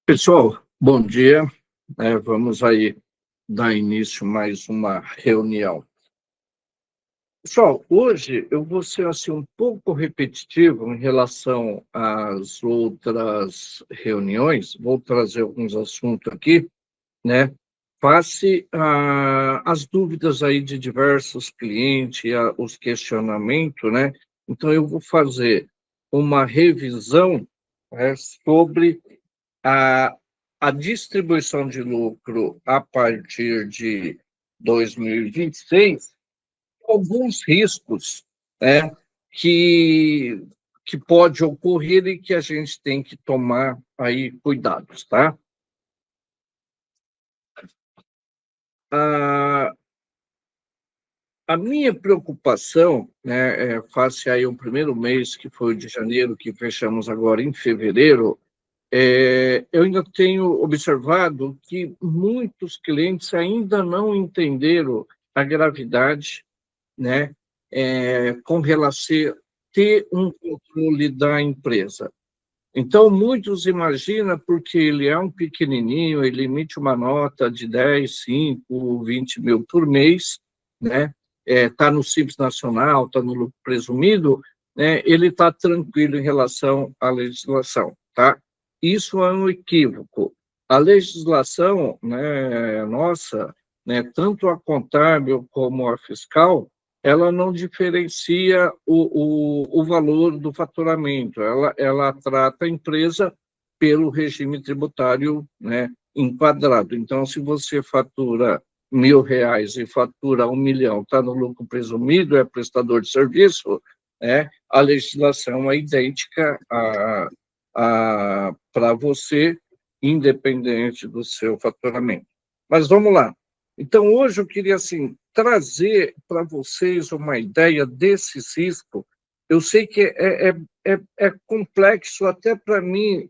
Pessoal, bom dia. Vamos aí dar início a mais uma reunião. Pessoal, hoje eu vou ser assim, um pouco repetitivo em relação às outras reuniões. Vou trazer alguns assuntos aqui, né? Face às dúvidas aí de diversos clientes, os questionamentos, né? Então, eu vou fazer uma revisão, sobre a, a distribuição de lucro a partir de 2026, alguns riscos, né, que, que pode ocorrer e que a gente tem que tomar aí cuidados, tá? A, a minha preocupação, né, face aí o primeiro mês, que foi o de janeiro, que fechamos agora em fevereiro. Eu ainda tenho observado que muitos clientes ainda não entenderam a gravidade, né, com relação a ter um controle da empresa. Então, muitos imaginam, porque ele é um pequenininho, ele emite uma nota de 10, 5, 20 mil por mês, né? Está no Simples Nacional, está no lucro presumido, né? Ele está tranquilo em relação à legislação, tá? Isso é um equívoco. A legislação, né, nossa, né, tanto a contábil como a fiscal, ela não diferencia o valor do faturamento, ela trata a empresa pelo regime tributário, né, enquadrado. Então, se você fatura R$ 1.000 e fatura 1 milhão, está no lucro presumido, é prestador de serviço, né, a legislação é idêntica para você, independente do seu faturamento. Mas vamos lá. Então, hoje eu queria, assim, trazer para vocês uma ideia desse risco. Eu sei que é complexo até para mim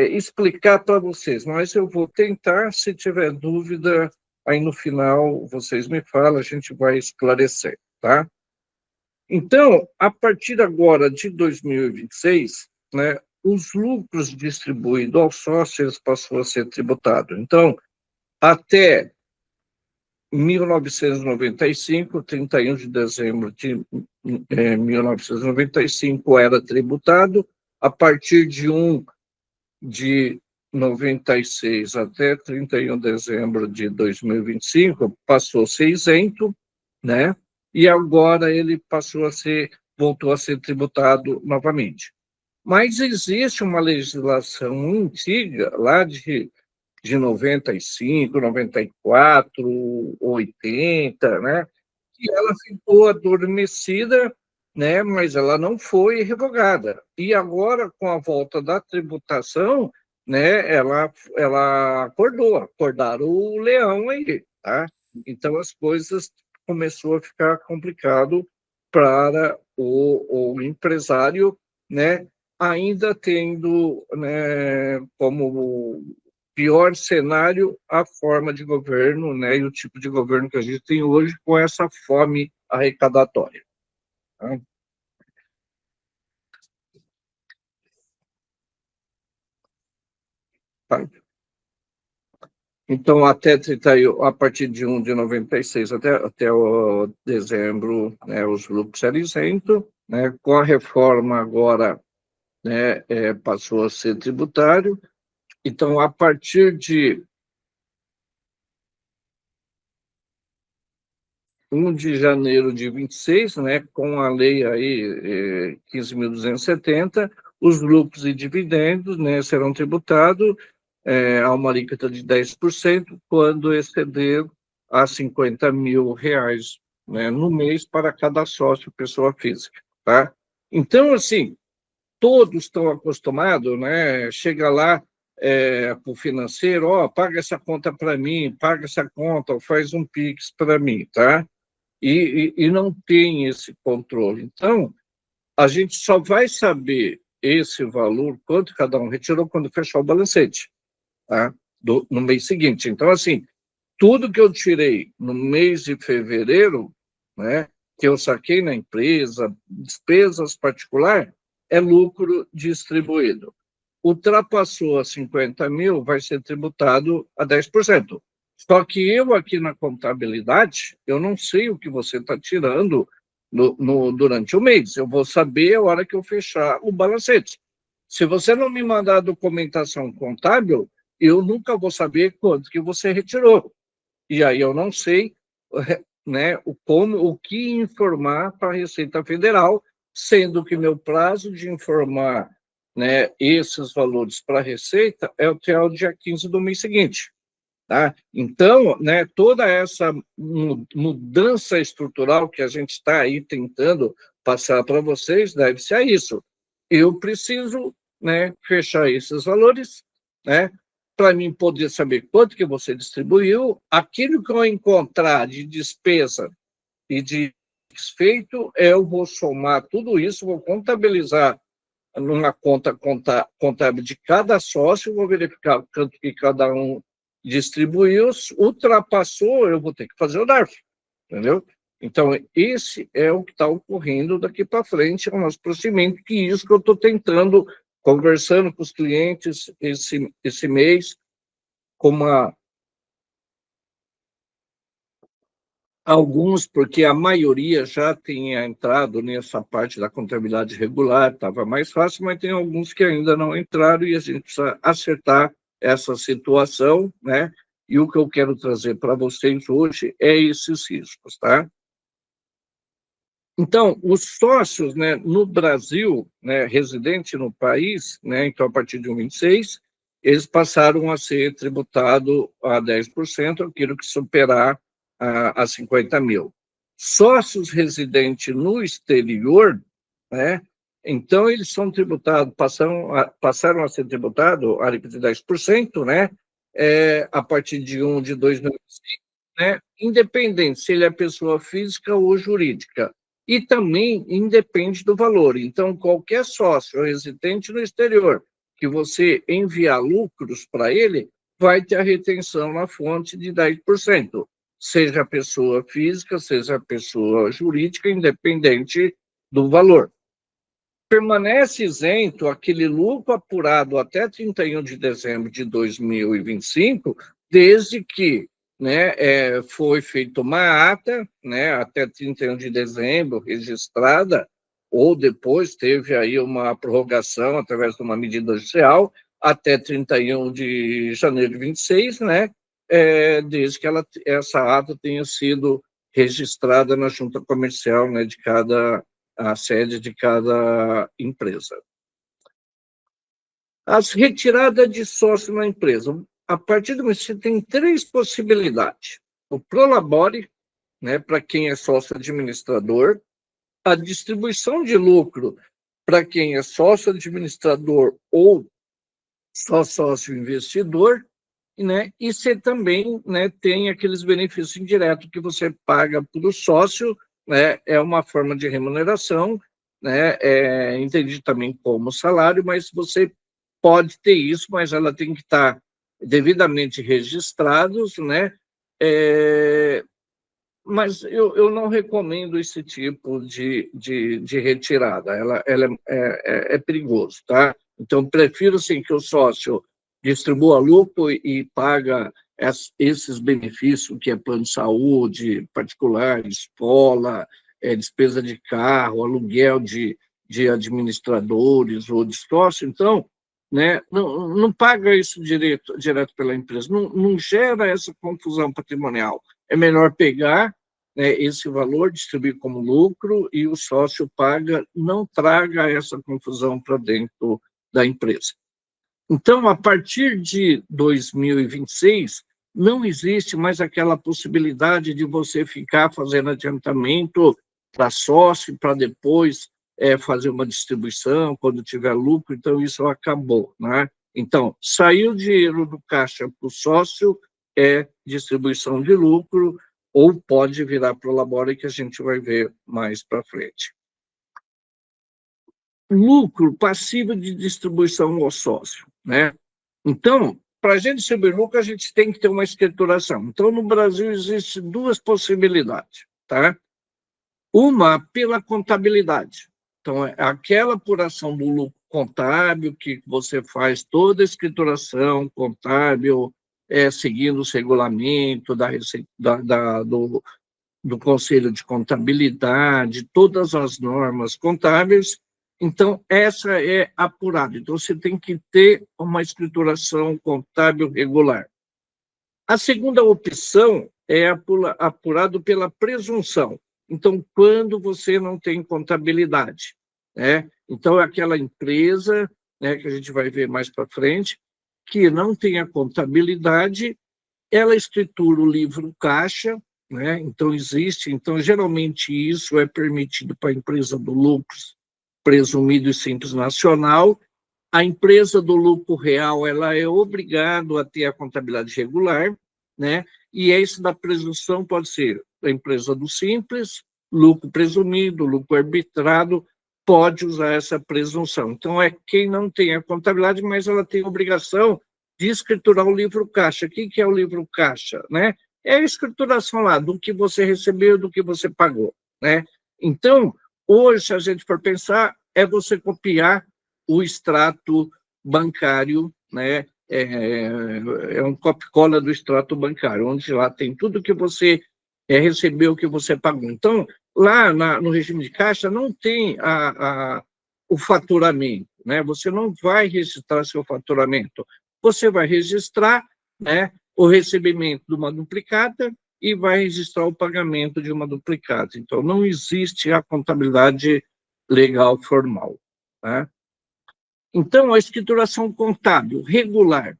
explicar para vocês, mas eu vou tentar. Se tiver dúvida, aí no final vocês me falam, a gente vai esclarecer, tá? Então, a partir agora de 2026, né, os lucros distribuídos aos sócios passou a ser tributado. Então, até 1995, 31 de dezembro de 1995, era tributado. A partir de 1 de 96 até 31 de dezembro de 2025, passou a ser isento, né? E agora ele voltou a ser tributado novamente. Mas existe uma legislação antiga, lá de 95, 94, 80, né? E ela ficou adormecida, né? Mas ela não foi revogada. E agora, com a volta da tributação, né? Ela acordaram o leão aí, tá? Então as coisas começou a ficar complicado para o empresário, né? Ainda tendo, né, como pior cenário a forma de governo, né, e o tipo de governo que a gente tem hoje, com essa fome arrecadatória. Tá? Tá. Então, a partir de 1 de 96 até o dezembro, né, os lucros eram isentos, né, com a reforma agora, né, passou a ser tributário. Então, a partir de 1 de janeiro de 26, né, com a lei aí 15.270, os lucros e dividendos, né, serão tributados a uma alíquota de 10% quando exceder a R$ 50.000, né, no mês para cada sócio, pessoa física, tá? Então, assim, todos estão acostumados, né? Chega lá para o financeiro, ó, paga essa conta para mim, paga essa conta, faz um Pix para mim, tá? E não tem esse controle. Então, a gente só vai saber esse valor, quanto cada um retirou, quando fechar o balancete, tá? No mês seguinte. Então, assim, tudo que eu tirei no mês de fevereiro, né, que eu saquei na empresa, despesas particulares, é lucro distribuído. ultrapassou a 50 mil, vai ser tributado a 10%. Só que eu aqui na contabilidade, eu não sei o que você está tirando durante o mês. Eu vou saber a hora que eu fechar o balancete. Se você não me mandar a documentação contábil, eu nunca vou saber quanto que você retirou. E aí eu não sei, né, o que informar para a Receita Federal, sendo que meu prazo de informar, né, esses valores para a Receita é até o dia 15 do mês seguinte. Tá? Então, né, toda essa mudança estrutural que a gente está aí tentando passar para vocês deve-se a isso. Eu preciso, né, fechar esses valores, né, para mim poder saber quanto que você distribuiu, aquilo que eu encontrar de despesa e de desfeito, eu vou somar tudo isso, vou contabilizar numa conta contábil de cada sócio, vou verificar quanto que cada um distribuiu, ultrapassou, eu vou ter que fazer o DARF, entendeu? Então, esse é o que está ocorrendo daqui para frente, é o nosso procedimento, que isso que eu estou tentando, conversando com os clientes esse mês, com alguns, porque a maioria já tinha entrado nessa parte da contabilidade regular, estava mais fácil, mas tem alguns que ainda não entraram e a gente precisa acertar essa situação, né? E o que eu quero trazer para vocês hoje é esses riscos, tá? Então, os sócios, né, no Brasil, né, residente no país, né, então a partir de 2026, eles passaram a ser tributados a 10%, aquilo que superar a 50 mil. Sócios residentes no exterior, né, então eles são tributados, passaram a ser tributados a alíquota de 10%, né, a partir de 1 de 2025, né, independente se ele é pessoa física ou jurídica. E também independe do valor. Então, qualquer sócio residente no exterior que você enviar lucros para ele, vai ter a retenção na fonte de 10%, seja pessoa física, seja pessoa jurídica, independente do valor. Permanece isento aquele lucro apurado até 31 de dezembro de 2025, desde que, né, foi feita uma ata, né, até 31 de dezembro, registrada, ou depois teve aí uma prorrogação através de uma medida judicial, até 31 de janeiro de 26, né, desde que essa ata tenha sido registrada na junta comercial, né, de a sede de cada empresa. As retiradas de sócio na empresa. A partir do momento que você tem três possibilidades. O Prolabore, né, para quem é sócio administrador, a distribuição de lucro para quem é sócio administrador ou só sócio investidor, né, e você também, né, tem aqueles benefícios indiretos que você paga para o sócio, né, é uma forma de remuneração, né, entendido também como salário, mas você pode ter isso, mas ela tem que estar devidamente registrados, né, mas eu não recomendo esse tipo de retirada, ela é perigoso, tá? Então, prefiro, sim, que o sócio distribua lucro e paga esses benefícios, que é plano de saúde, particular, escola, despesa de carro, aluguel de administradores ou de sócio, então, né, não paga isso direto pela empresa, não gera essa confusão patrimonial. É melhor pegar, né, esse valor, distribuir como lucro e o sócio paga, não traga essa confusão para dentro da empresa. Então, a partir de 2026, não existe mais aquela possibilidade de você ficar fazendo adiantamento para sócio, para depois fazer uma distribuição quando tiver lucro, então isso acabou, né? Então, saiu o dinheiro do caixa para o sócio, é distribuição de lucro, ou pode virar para o Labora, que a gente vai ver mais para frente. Lucro passivo de distribuição ao sócio, né? Então, para a gente distribuir lucro, a gente tem que ter uma escrituração. Então, no Brasil, existem duas possibilidades, tá? Uma pela contabilidade. Então, é aquela apuração do lucro contábil, que você faz toda a escrituração contábil, seguindo os regulamentos do Conselho de Contabilidade, todas as normas contábeis. Então, essa é apurada. Então, você tem que ter uma escrituração contábil regular. A segunda opção é apurado pela presunção. Então, quando você não tem contabilidade, né? Então, é aquela empresa, né, que a gente vai ver mais para frente, que não tem a contabilidade, ela escritura o livro caixa, né? Então, existe. Então, geralmente, isso é permitido para a empresa do lucro presumido e simples nacional. A empresa do lucro real, ela é obrigada a ter a contabilidade regular, né? E isso da presunção pode ser a empresa do simples, lucro presumido, lucro arbitrado, pode usar essa presunção. Então, é quem não tem a contabilidade, mas ela tem a obrigação de escriturar o livro caixa. O que é o livro caixa, né? É a escrituração lá do que você recebeu, do que você pagou, né? Então, hoje, se a gente for pensar, é você copiar o extrato bancário, né? É um copia-cola do extrato bancário, onde lá tem tudo que você recebeu, que você pagou. Então, lá no regime de caixa não tem o faturamento, né? Você não vai registrar seu faturamento. Você vai registrar, né, o recebimento de uma duplicata e vai registrar o pagamento de uma duplicata. Então, não existe a contabilidade legal formal, tá? Então, a escrituração contábil regular,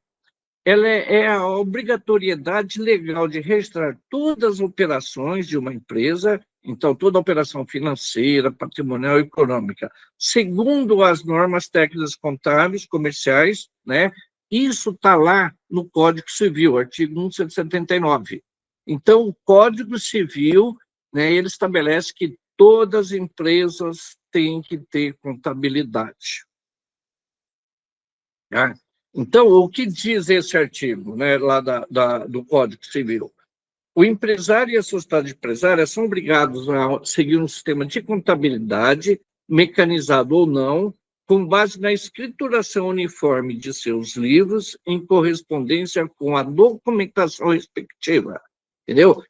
ela é a obrigatoriedade legal de registrar todas as operações de uma empresa, então, toda operação financeira, patrimonial e econômica, segundo as normas técnicas contábeis comerciais, né? Isso está lá no Código Civil, artigo 179. Então, o Código Civil, né, ele estabelece que todas as empresas têm que ter contabilidade. Tá? Então, o que diz esse artigo, né, lá do Código Civil? O empresário e a sociedade empresária são obrigados a seguir um sistema de contabilidade, mecanizado ou não, com base na escrituração uniforme de seus livros, em correspondência com a documentação respectiva. Entendeu?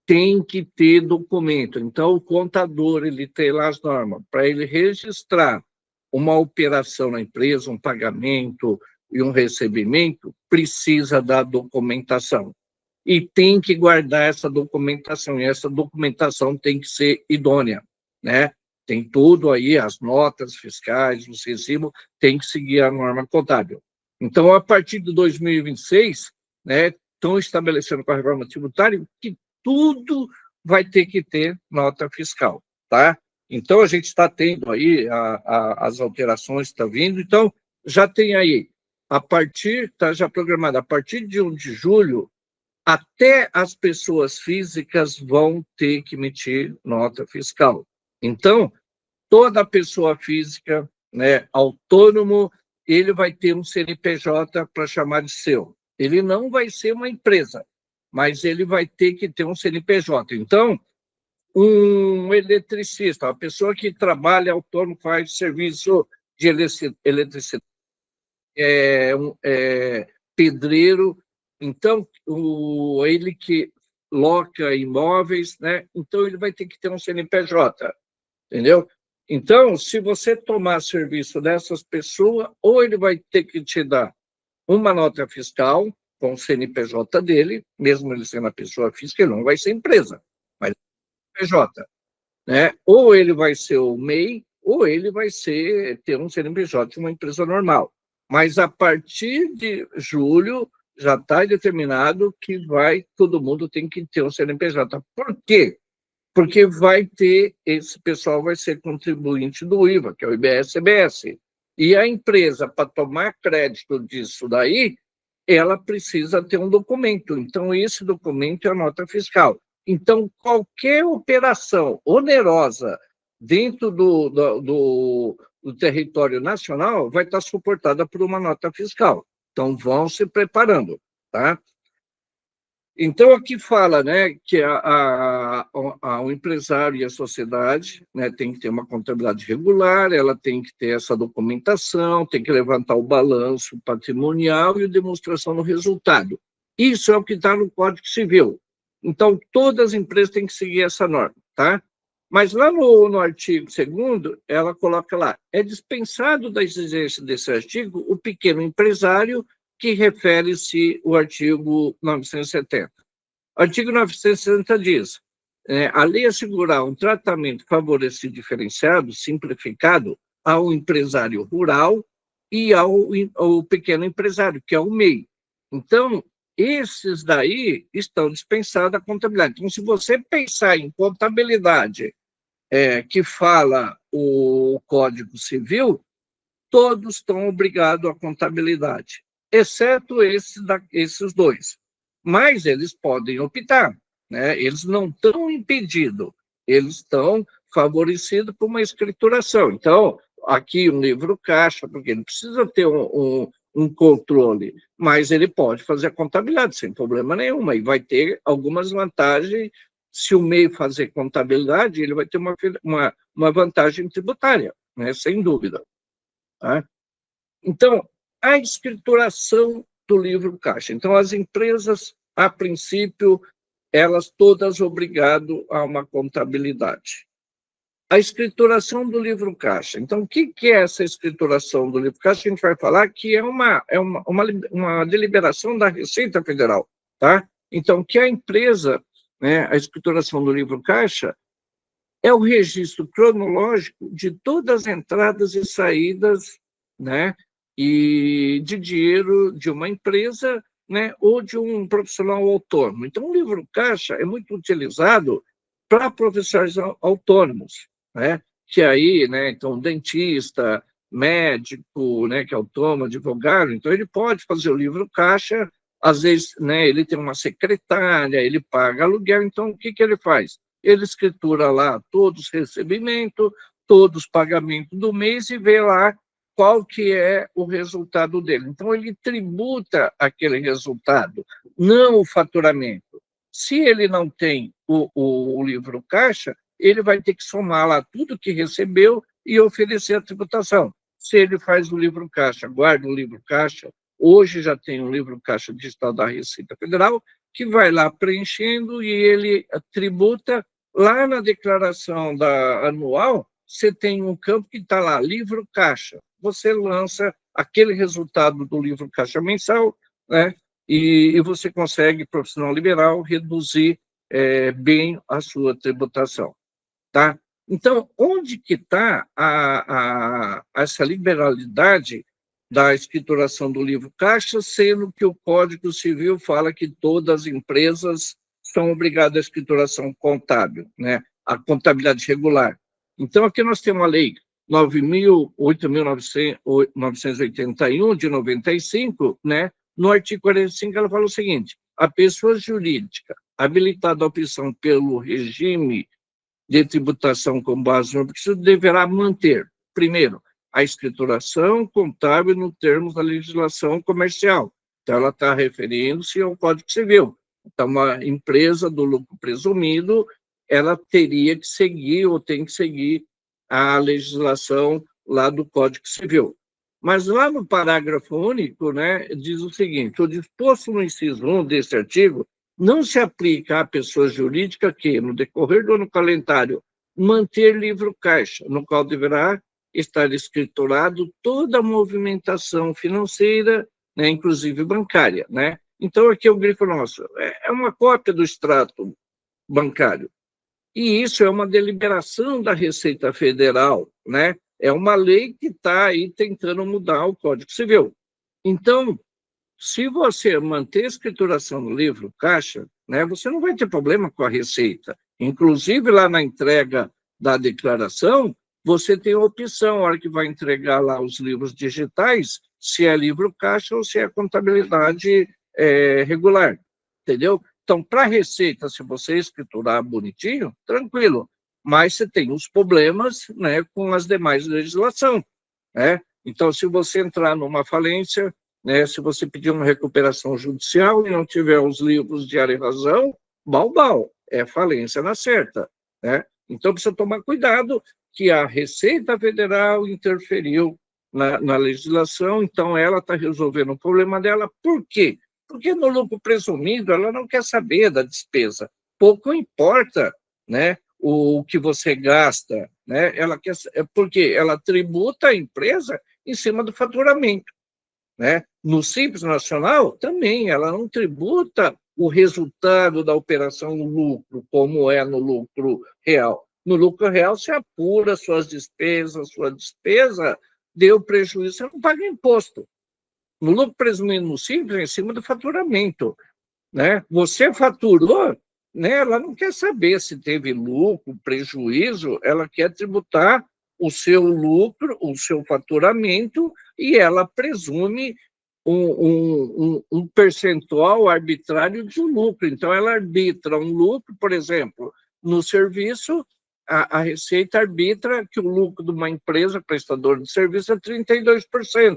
Tem que ter documento. Então, o contador, ele tem lá as normas. Para ele registrar uma operação na empresa, um pagamento e um recebimento, precisa da documentação. E tem que guardar essa documentação, e essa documentação tem que ser idônea, né? Tem tudo aí, as notas fiscais, os recibos, tem que seguir a norma contábil. Então, a partir de 2026, né, estão estabelecendo com a reforma tributária que tudo vai ter que ter nota fiscal, tá? Então, a gente está tendo aí as alterações, está vindo, então, já tem aí, está já programado, a partir de 1 de julho, até as pessoas físicas vão ter que emitir nota fiscal. Então, toda pessoa física, né, autônomo, ele vai ter um CNPJ para chamar de seu. Ele não vai ser uma empresa, mas ele vai ter que ter um CNPJ. Então, um eletricista, uma pessoa que trabalha autônomo, faz serviço de eletricidade, pedreiro, então, ele que loca imóveis, né? Então, ele vai ter que ter um CNPJ, entendeu? Então, se você tomar serviço dessas pessoas, ou ele vai ter que te dar uma nota fiscal com o CNPJ dele, mesmo ele sendo a pessoa física, ele não vai ser empresa, mas CNPJ, né? Ou ele vai ser o MEI, ou ele vai ter um CNPJ de uma empresa normal. Mas a partir de julho já está determinado que todo mundo tem que ter um CNPJ. Por quê? Porque esse pessoal vai ser contribuinte do IVA, que é o IBS-CBS. E a empresa, para tomar crédito disso daí, ela precisa ter um documento. Então, esse documento é a nota fiscal. Então, qualquer operação onerosa dentro do território nacional vai estar suportada por uma nota fiscal. Então, vão se preparando, tá? Então, aqui fala, né, que ao empresário e à sociedade, né, tem que ter uma contabilidade regular, ela tem que ter essa documentação, tem que levantar o balanço patrimonial e a demonstração do resultado. Isso é o que está no Código Civil. Então, todas as empresas têm que seguir essa norma, tá? Mas lá no artigo 2º, ela coloca lá, é dispensado da exigência desse artigo o pequeno empresário, que refere-se ao artigo 970. O artigo 960 diz, a lei assegurar um tratamento favorecido, diferenciado, simplificado ao empresário rural e ao pequeno empresário, que é o MEI. Então, esses daí estão dispensados da contabilidade. Então, se você pensar em contabilidade que fala o Código Civil, todos estão obrigados à contabilidade, exceto esses dois. Mas eles podem optar, né? Eles não estão impedidos, eles estão favorecidos por uma escrituração. Então, aqui um livro caixa, porque ele precisa ter um controle, mas ele pode fazer a contabilidade sem problema nenhum, e vai ter algumas vantagens. Se o MEI fazer contabilidade, ele vai ter uma vantagem tributária, né? Sem dúvida. Tá? Então, a escrituração do livro caixa. Então, as empresas, a princípio, elas todas obrigadas a uma contabilidade. A escrituração do livro caixa. Então, o que é essa escrituração do livro caixa? A gente vai falar que é uma deliberação da Receita Federal. Tá? Então, que a empresa, né, a escrituração do livro caixa, é o registro cronológico de todas as entradas e saídas, né, e de dinheiro de uma empresa, né, ou de um profissional autônomo. Então, o livro caixa é muito utilizado para profissionais autônomos, né, que aí, né, então, dentista, médico, né, que é autônomo, advogado, então ele pode fazer o livro caixa, às vezes, né, ele tem uma secretária, ele paga aluguel, então o que ele faz? Ele escritura lá todos os recebimentos, todos os pagamentos do mês e vê lá qual que é o resultado dele. Então, ele tributa aquele resultado, não o faturamento. Se ele não tem o livro caixa, ele vai ter que somar lá tudo que recebeu e oferecer a tributação. Se ele faz o livro caixa, guarda o livro caixa, hoje já tem um livro caixa digital da Receita Federal, que vai lá preenchendo e ele tributa. Lá na declaração anual, você tem um campo que está lá, livro caixa. Você lança aquele resultado do livro caixa mensal, né? E você consegue, profissional liberal, reduzir bem a sua tributação. Tá? Então, onde que está essa liberalidade da escrituração do livro caixa, sendo que o Código Civil fala que todas as empresas são obrigadas à escrituração contábil, né? A contabilidade regular. Então, aqui nós temos a lei 8.981, de 95, né? No artigo 45, ela fala o seguinte, a pessoa jurídica habilitada à opção pelo regime de tributação com base no preciso deverá manter, primeiro, a escrituração contábil nos termos da legislação comercial. Então, ela está referindo-se ao Código Civil. Então, uma empresa do lucro presumido, ela teria que seguir ou tem que seguir a legislação lá do Código Civil. Mas lá no parágrafo único, né, diz o seguinte, o disposto no inciso 1 deste artigo não se aplica à pessoa jurídica que, no decorrer do ano calendário, manter livro caixa, no qual deverá estar escriturado toda a movimentação financeira, né, inclusive bancária, né? Então, aqui é o grifo nosso, é uma cópia do extrato bancário. E isso é uma deliberação da Receita Federal, né? É uma lei que está aí tentando mudar o Código Civil. Então, se você manter a escrituração no livro caixa, né, você não vai ter problema com a Receita. Inclusive, lá na entrega da declaração, você tem a opção, na hora que vai entregar lá os livros digitais, se é livro caixa ou se é contabilidade regular, entendeu? Então, para a Receita, se você escriturar bonitinho, tranquilo, mas você tem os problemas, né, com as demais legislações, né? Então, se você entrar numa falência, né, se você pedir uma recuperação judicial e não tiver os livros de área e razão, bal, é falência na certa. né? Então, precisa tomar cuidado que a Receita Federal interferiu na legislação, então ela está resolvendo o problema dela. Por quê? Porque no lucro presumido ela não quer saber da despesa. Pouco importa, né, o que você gasta, né? Ela quer, porque ela tributa a empresa em cima do faturamento, né? No Simples Nacional, também, ela não tributa o resultado da operação no lucro, como é no lucro real. No lucro real, você apura suas despesas, sua despesa deu prejuízo, você não paga imposto. No lucro presumido no Simples, é em cima do faturamento, né? Você faturou, né? Ela não quer saber se teve lucro, prejuízo, ela quer tributar o seu lucro, o seu faturamento, e ela presume um percentual arbitrário de lucro. Então, ela arbitra um lucro, por exemplo, no serviço, a Receita arbitra que o lucro de uma empresa prestadora de serviço é 32%.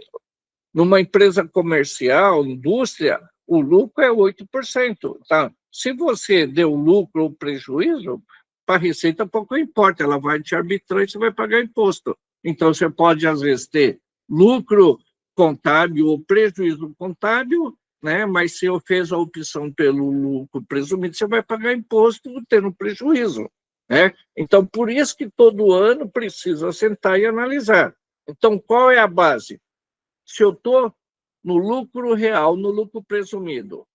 Numa empresa comercial, indústria, o lucro é 8%. Tá? Se você deu lucro ou prejuízo, para a Receita pouco importa, ela vai te arbitrar e você vai pagar imposto. Então, você pode, às vezes, ter lucro contábil ou prejuízo contábil, né? Mas se eu fez a opção pelo lucro presumido, você vai pagar imposto tendo prejuízo, né? Então, por isso que todo ano precisa sentar e analisar. Então, qual é a base? Se eu estou no lucro real, no lucro presumido,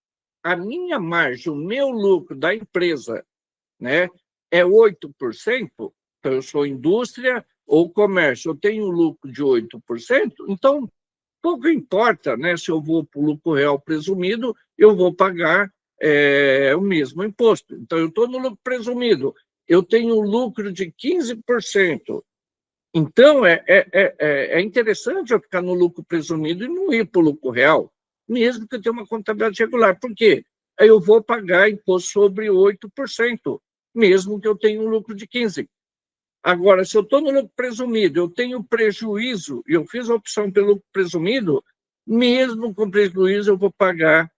a minha margem, o meu lucro da empresa, né, é 8%, então eu sou indústria ou comércio, eu tenho um lucro de 8%, então pouco importa, né, se eu vou para o lucro real presumido, eu vou pagar o mesmo imposto. Então, eu estou no lucro presumido, eu tenho um lucro de 15%. Então, é interessante eu ficar no lucro presumido e não ir para o lucro real, mesmo que eu tenha uma contabilidade regular. Por quê? Aí eu vou pagar imposto sobre 8%, mesmo que eu tenha um lucro de 15%. Agora, se eu estou no lucro presumido, eu tenho prejuízo, e eu fiz a opção pelo lucro presumido, mesmo com prejuízo, eu vou pagar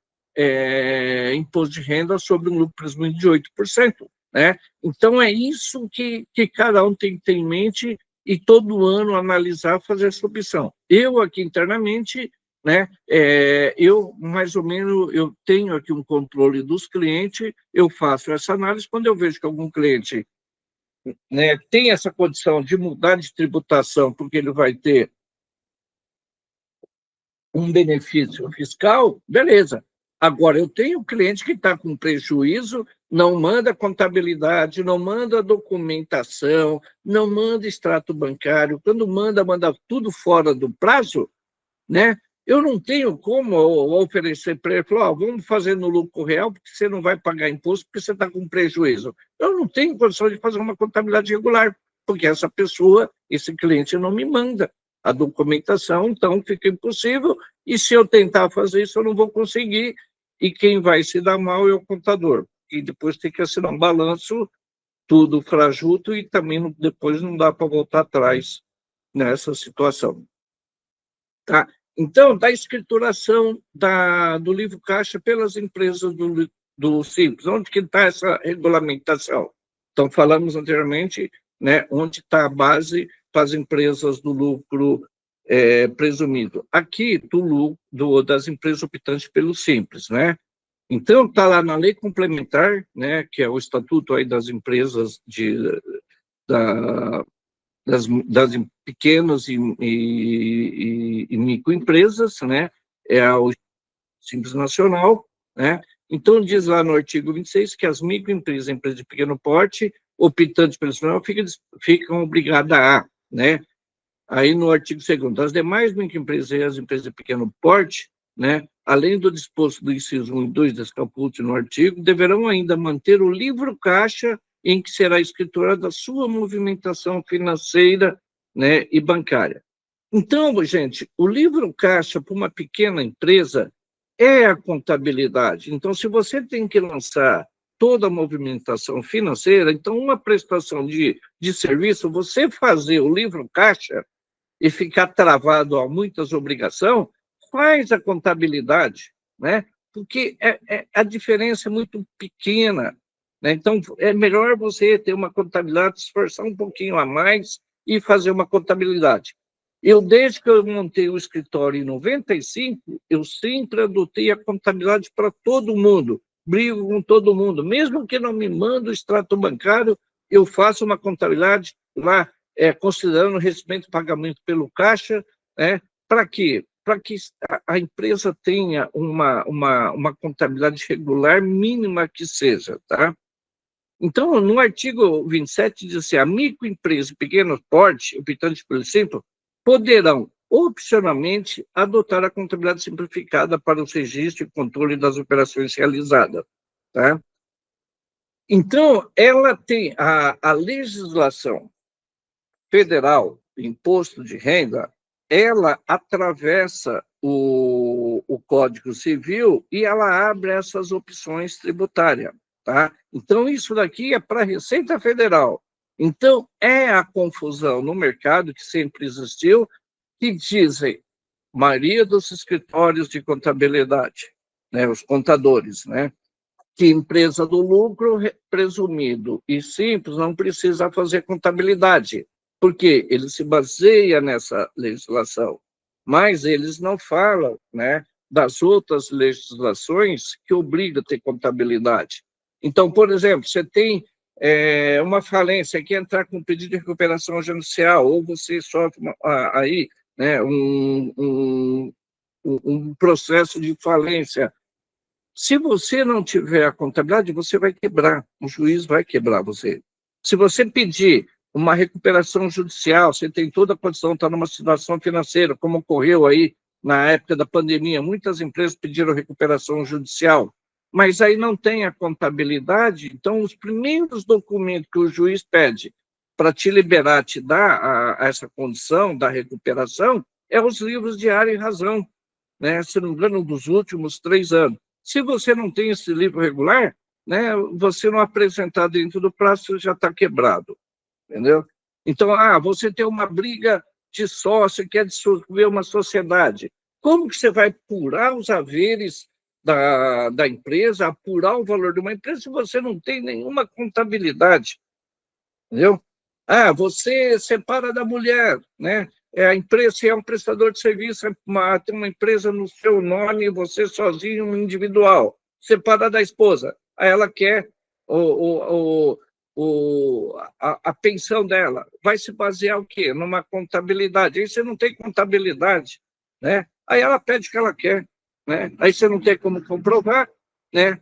imposto de renda sobre um lucro presumido de 8%. Né? Então, é isso que cada um tem que ter em mente e todo ano analisar, fazer essa opção. Eu aqui internamente, né, eu mais ou menos, eu tenho aqui um controle dos clientes, eu faço essa análise, quando eu vejo que algum cliente, né, tem essa condição de mudar de tributação, porque ele vai ter um benefício fiscal, beleza. Agora, eu tenho cliente que está com prejuízo, não manda contabilidade, não manda documentação, não manda extrato bancário, quando manda, manda tudo fora do prazo, né? Eu não tenho como oferecer para ele, falar, vamos fazer no lucro real, porque você não vai pagar imposto, porque você está com prejuízo. Eu não tenho condição de fazer uma contabilidade regular, porque essa pessoa, esse cliente não me manda a documentação, então fica impossível, e se eu tentar fazer isso, eu não vou conseguir, e quem vai se dar mal é o contador, e depois tem que assinar um balanço, tudo frajuto, e também depois não dá para voltar atrás nessa situação. Tá? Então, da escrituração do livro caixa pelas empresas do Simples, onde que está essa regulamentação? Então, falamos anteriormente, né, onde está a base para as empresas do lucro presumido. Aqui, das empresas optantes pelo Simples, né? Então, está lá na lei complementar, né, que é o estatuto aí das empresas da, das pequenas e microempresas, né? É o Simples Nacional, né? Então, diz lá no artigo 26 que as microempresas, empresas de pequeno porte, optantes pelo nacional, ficam obrigadas a, né? Aí, no artigo 2º, as demais microempresas e as empresas de pequeno porte, né, além do disposto do inciso 1 e 2 desse caput no artigo, deverão ainda manter o livro caixa em que será escriturada a sua movimentação financeira, né, e bancária. Então, gente, o livro caixa para uma pequena empresa é a contabilidade. Então, se você tem que lançar toda a movimentação financeira, então uma prestação de serviço, você fazer o livro caixa e ficar travado a muitas obrigações, faz a contabilidade, né? Porque a diferença é muito pequena. né? Então, é melhor você ter uma contabilidade, se esforçar um pouquinho a mais e fazer uma contabilidade. Eu, desde que eu montei o escritório em 95, eu sempre adotei a contabilidade para todo mundo, brigo com todo mundo, mesmo que não me mande o extrato bancário, eu faço uma contabilidade lá, considerando o recebimento e pagamento pelo caixa, né? Para quê? Para que a empresa tenha uma contabilidade regular, mínima que seja, tá? Então, no artigo 27, diz assim, a microempresa e pequeno porte, optantes pelo simples, poderão, opcionalmente, adotar a contabilidade simplificada para os registros e controle das operações realizadas. Tá? Então, ela tem a legislação federal, imposto de renda, ela atravessa o Código Civil e ela abre essas opções tributárias. Tá? Então, isso daqui é para a Receita Federal. Então, é a confusão no mercado que sempre existiu, que dizem, maioria dos escritórios de contabilidade, né, os contadores, né, que empresa do lucro presumido e simples não precisa fazer contabilidade, porque ele se baseia nessa legislação, mas eles não falam, né, das outras legislações que obrigam a ter contabilidade. Então, por exemplo, você tem uma falência, quer entrar com pedido de recuperação judicial, ou você sofre aí, né, um processo de falência. Se você não tiver a contabilidade, você vai quebrar, o juiz vai quebrar você. Se você pedir uma recuperação judicial, você tem toda a condição de estar numa situação financeira, como ocorreu aí na época da pandemia, muitas empresas pediram recuperação judicial, mas aí não tem a contabilidade, então os primeiros documentos que o juiz pede para te liberar, te dar essa condição da recuperação, é os livros de área e razão, né? Se não me engano, dos últimos 3 anos. Se você não tem esse livro regular, né, você não apresentar dentro do prazo, você já está quebrado, entendeu? Então, você tem uma briga de sócio, quer dissolver uma sociedade. Como que você vai apurar os haveres da empresa, apurar o valor de uma empresa, se você não tem nenhuma contabilidade, entendeu? Você separa da mulher, né? A empresa, se é um prestador de serviço, tem uma empresa no seu nome, você sozinho, um individual, separa da esposa. Aí ela quer a pensão dela. Vai se basear o quê? Numa contabilidade. Aí você não tem contabilidade, né? Aí ela pede o que ela quer, né? Aí você não tem como comprovar, né?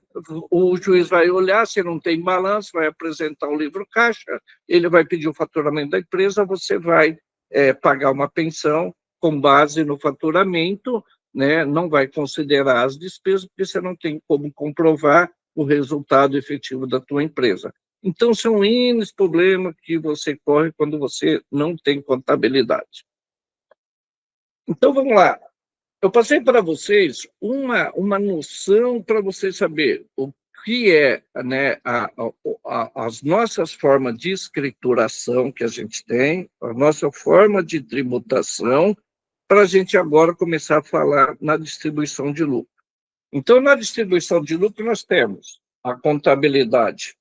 O juiz vai olhar, se não tem balanço, vai apresentar o livro caixa, ele vai pedir o faturamento da empresa, você vai pagar uma pensão com base no faturamento, né? Não vai considerar as despesas, porque você não tem como comprovar o resultado efetivo da tua empresa. Então, são N problemas que você corre quando você não tem contabilidade. Então, vamos lá. Eu passei para vocês uma noção para vocês saber o que é, né, as nossas formas de escrituração que a gente tem, a nossa forma de tributação, para a gente agora começar a falar na distribuição de lucro. Então, na distribuição de lucro, nós temos a contabilidade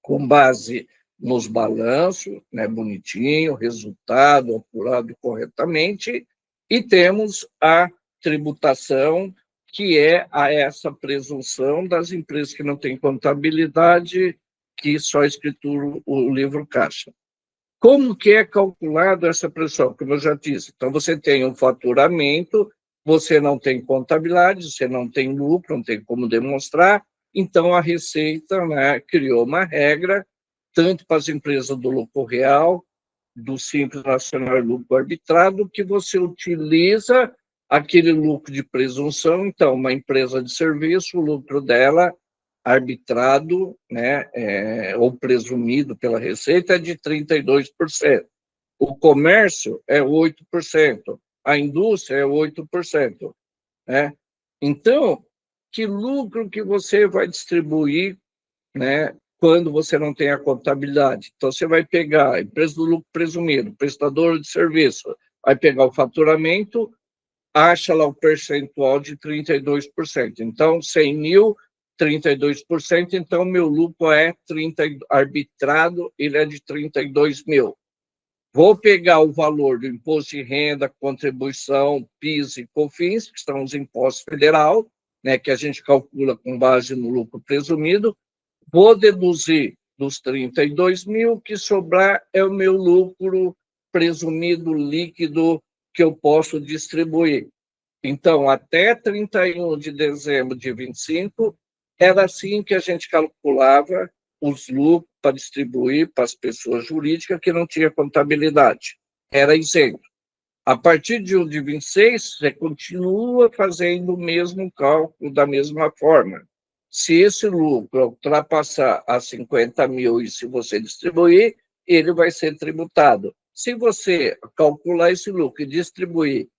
com base nos balanços, né, bonitinho, resultado apurado corretamente, e temos a tributação, que é essa presunção das empresas que não têm contabilidade, que só escritura o livro caixa. Como que é calculado essa presunção? Como eu já disse, então você tem um faturamento, você não tem contabilidade, você não tem lucro, não tem como demonstrar, então a Receita, né, criou uma regra, tanto para as empresas do lucro real, do Simples Nacional e lucro arbitrado, que você utiliza aquele lucro de presunção. Então, uma empresa de serviço, o lucro dela arbitrado, né, ou presumido pela Receita, é de 32%. O comércio é 8%, a indústria é 8%. Né? Então, que lucro que você vai distribuir, né, quando você não tem a contabilidade? Então, você vai pegar a empresa do lucro presumido, prestador de serviço, vai pegar o faturamento, acha lá o percentual de 32%. Então, 100 mil, 32%, então meu lucro é arbitrado, ele é de 32 mil. Vou pegar o valor do imposto de renda, contribuição, PIS e COFINS, que são os impostos federal, né, que a gente calcula com base no lucro presumido, vou deduzir dos 32 mil, que sobrar é o meu lucro presumido líquido que eu posso distribuir. Então, até 31 de dezembro de 25, era assim que a gente calculava os lucros para distribuir para as pessoas jurídicas que não tinha contabilidade. Era isento. A partir de 1 de 26, você continua fazendo o mesmo cálculo da mesma forma. Se esse lucro ultrapassar a 50 mil e se você distribuir, ele vai ser tributado. Se você calcular esse lucro e distribuir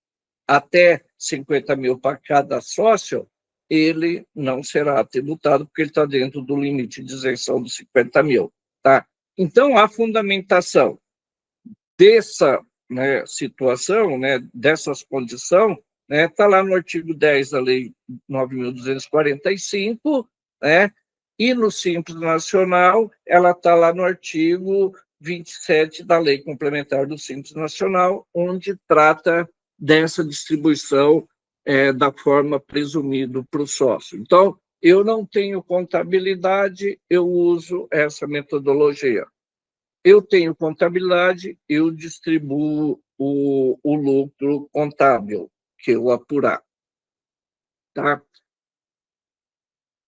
até 50 mil para cada sócio, ele não será tributado, porque ele está dentro do limite de isenção dos 50 mil. Tá? Então, a fundamentação dessa, né, situação, né, dessas condições, está, né, lá no artigo 10 da Lei 9.245, né, e no Simples Nacional, ela está lá no artigo 27 da Lei Complementar do Simples Nacional, onde trata dessa distribuição da forma presumida para o sócio. Então, eu não tenho contabilidade, eu uso essa metodologia. Eu tenho contabilidade, eu distribuo o lucro contábil que eu apurar. Tá?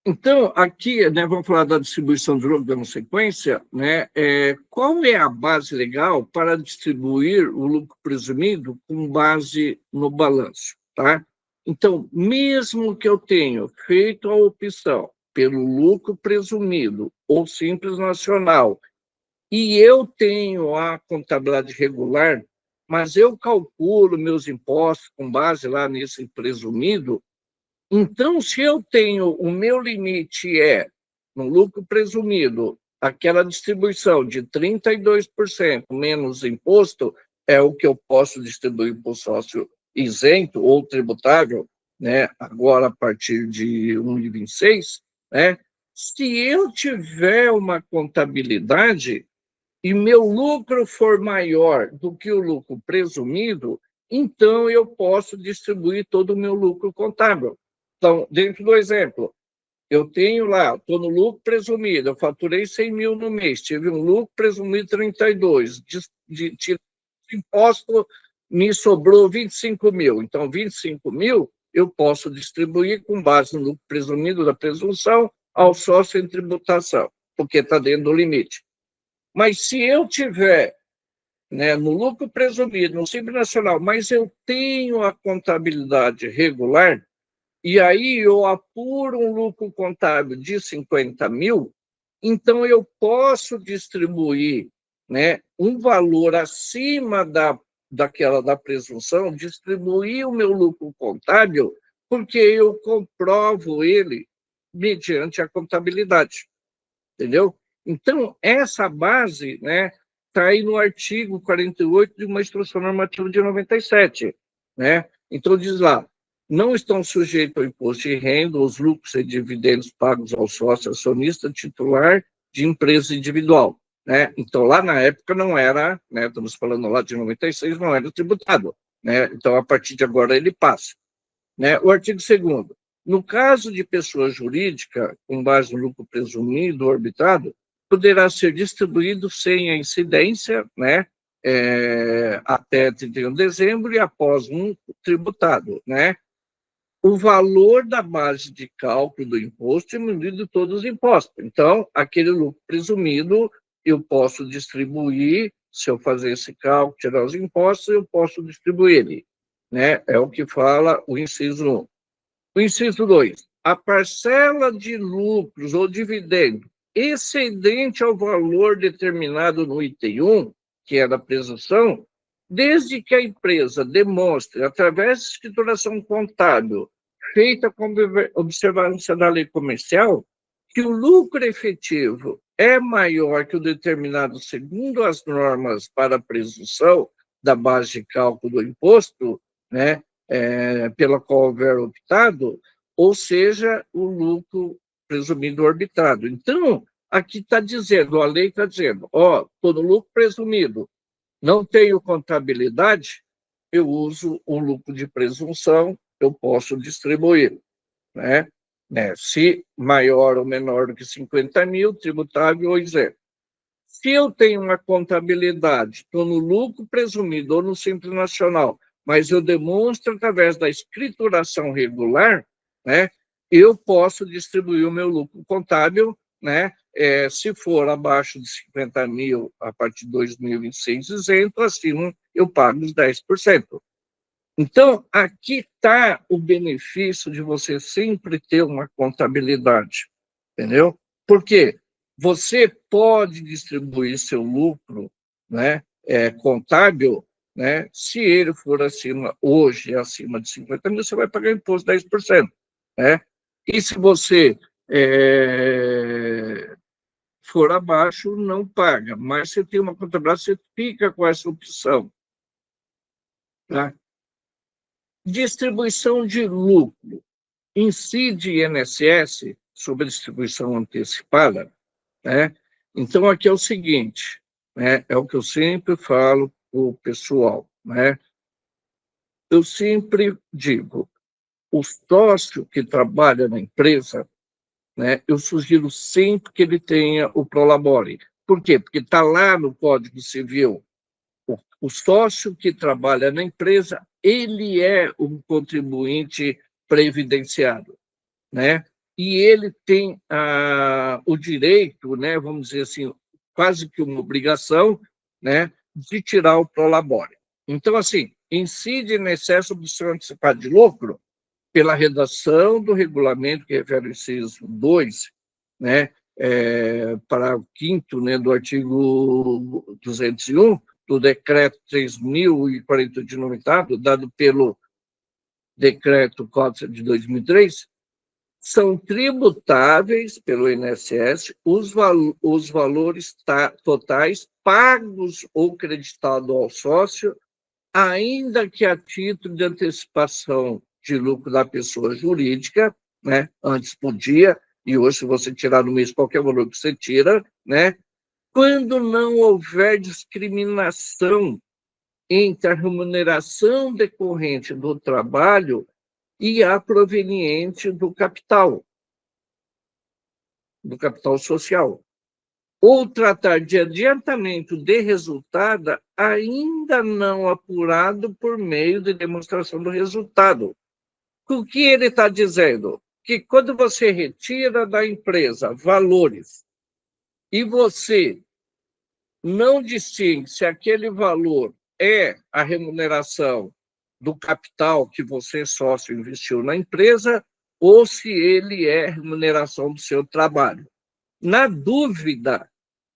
Então, aqui, né, vamos falar da distribuição do lucro dando sequência, né, qual é a base legal para distribuir o lucro presumido com base no balanço? Tá? Então, mesmo que eu tenha feito a opção pelo lucro presumido ou Simples Nacional, e eu tenho a contabilidade regular, mas eu calculo meus impostos com base lá nesse presumido, então, se eu tenho, o meu limite no lucro presumido, aquela distribuição de 32% menos imposto, é o que eu posso distribuir para o sócio isento ou tributável, né, agora a partir de 1 de 26, né? Se eu tiver uma contabilidade e meu lucro for maior do que o lucro presumido, então eu posso distribuir todo o meu lucro contábil. Então, dentro do exemplo, eu tenho lá, estou no lucro presumido, eu faturei 100 mil no mês, tive um lucro presumido 32, de imposto me sobrou 25 mil. Então, 25 mil eu posso distribuir com base no lucro presumido da presunção ao sócio em tributação, porque está dentro do limite. Mas se eu tiver, né, no lucro presumido, no Simples Nacional, mas eu tenho a contabilidade regular, e aí eu apuro um lucro contábil de 50 mil, então eu posso distribuir, né, um valor acima daquela da presunção, distribuir o meu lucro contábil, porque eu comprovo ele mediante a contabilidade, entendeu? Então, essa base, né, está aí no artigo 48 de uma instrução normativa de 97, né? Então, diz lá, não estão sujeitos ao imposto de renda os lucros e dividendos pagos ao sócio acionista titular de empresa individual, né? Então, lá na época não era, né, estamos falando lá de 96, não era tributado, né? Então, a partir de agora ele passa, né? O artigo 2º, no caso de pessoa jurídica, com base no lucro presumido ou arbitrado, poderá ser distribuído sem a incidência, né, até 31 de dezembro e após um tributado, né, o valor da base de cálculo do imposto diminuído de todos os impostos. Então, aquele lucro presumido, eu posso distribuir, se eu fazer esse cálculo, tirar os impostos, eu posso distribuir ele, né? É o que fala o inciso 1. O inciso 2, a parcela de lucros ou dividendo excedente ao valor determinado no item 1, que é da presunção, desde que a empresa demonstre, através de escrituração contábil, feita com observância da lei comercial, que o lucro efetivo é maior que o determinado segundo as normas para a presunção da base de cálculo do imposto, né, pela qual houver optado, ou seja, o lucro presumido ou arbitrado. Então, aqui está dizendo, a lei está dizendo, ó, estou no lucro presumido, não tenho contabilidade, eu uso o lucro de presunção, eu posso distribuir, né? Se maior ou menor do que 50 mil, tributável ou isento. Se eu tenho uma contabilidade, estou no lucro presumido ou no Simples Nacional, mas eu demonstro através da escrituração regular, né, eu posso distribuir o meu lucro contábil, né, se for abaixo de 50 mil, a partir de 2026, isento, acima eu pago os 10%. Então, aqui está o benefício de você sempre ter uma contabilidade, entendeu? Por quê? Você pode distribuir seu lucro, né, contábil, né, se ele for hoje, acima de 50 mil, você vai pagar imposto de 10%. Né? E se você for abaixo, não paga. Mas você tem uma contabilidade, você fica com essa opção. Tá? Distribuição de lucro. Incide INSS sobre a distribuição antecipada, né? Então, aqui é o seguinte, né? É o que eu sempre falo para o pessoal, né? Eu sempre digo, o sócio que trabalha na empresa, né? Eu sugiro sempre que ele tenha o Prolabore. Por quê? Porque está lá no Código Civil. O sócio que trabalha na empresa, ele é um contribuinte previdenciário, né? E ele tem o direito, né, vamos dizer assim, quase que uma obrigação, né, de tirar o prolabore. Então, assim, incide no excesso do seu antecipado de lucro pela redação do regulamento que refere ao inciso 2, né, parágrafo 5º, né, do artigo 201, do decreto 3.048 de nomitado, dado pelo decreto 4 de 2003, são tributáveis pelo INSS os valores totais pagos ou creditados ao sócio, ainda que a título de antecipação de lucro da pessoa jurídica, né? Antes podia, e hoje, se você tirar no mês qualquer valor que você tira, né? Quando não houver discriminação entre a remuneração decorrente do trabalho e a proveniente do capital social. Ou tratar de adiantamento de resultado ainda não apurado por meio de demonstração do resultado. O que ele está dizendo? Que quando você retira da empresa valores e você não distingue se aquele valor é a remuneração do capital que você, sócio, investiu na empresa ou se ele é remuneração do seu trabalho. Na dúvida,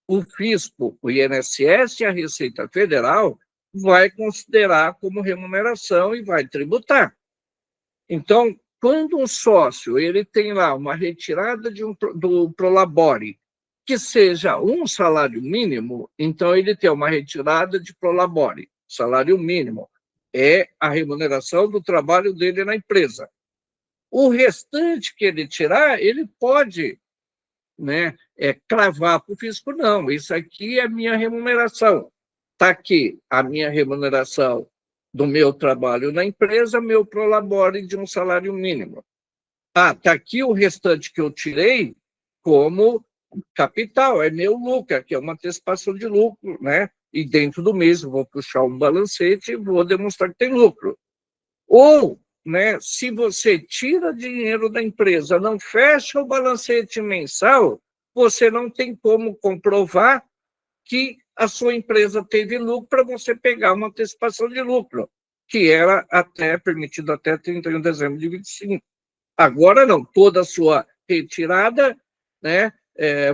o fisco, o INSS e a Receita Federal vai considerar como remuneração e vai tributar. Então, quando um sócio ele tem lá uma retirada do Prolabore, que seja um salário mínimo, então ele tem uma retirada de Prolabore, salário mínimo, é a remuneração do trabalho dele na empresa. O restante que ele tirar, ele pode, né, cravar para o fisco, não, isso aqui é a minha remuneração. Está aqui a minha remuneração do meu trabalho na empresa, meu prolabore de um salário mínimo. Está aqui o restante que eu tirei como capital, é meu lucro, que é uma antecipação de lucro, né? E dentro do mês eu vou puxar um balancete e vou demonstrar que tem lucro. Ou, né, se você tira dinheiro da empresa, não fecha o balancete mensal, você não tem como comprovar que a sua empresa teve lucro para você pegar uma antecipação de lucro, que era permitido até 31 de dezembro de 25. Agora não, toda a sua retirada, né,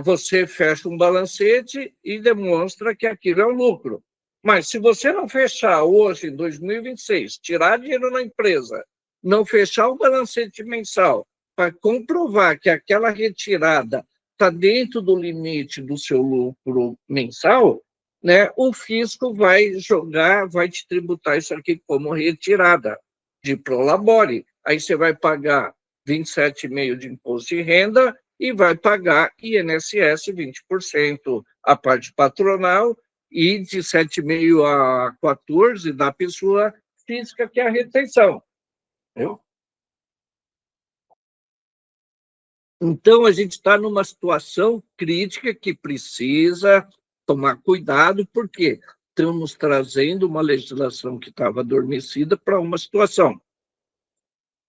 você fecha um balancete e demonstra que aquilo é um lucro. Mas se você não fechar hoje, em 2026, tirar dinheiro na empresa, não fechar o balancete mensal para comprovar que aquela retirada está dentro do limite do seu lucro mensal, né, o fisco vai te tributar isso aqui como retirada de prolabore. Aí você vai pagar 27,5% de imposto de renda e vai pagar INSS 20%, a parte patronal, e de 7,5% a 14% da pessoa física, que é a retenção. Entendeu? Então, a gente está numa situação crítica que precisa tomar cuidado, porque estamos trazendo uma legislação que estava adormecida para uma situação.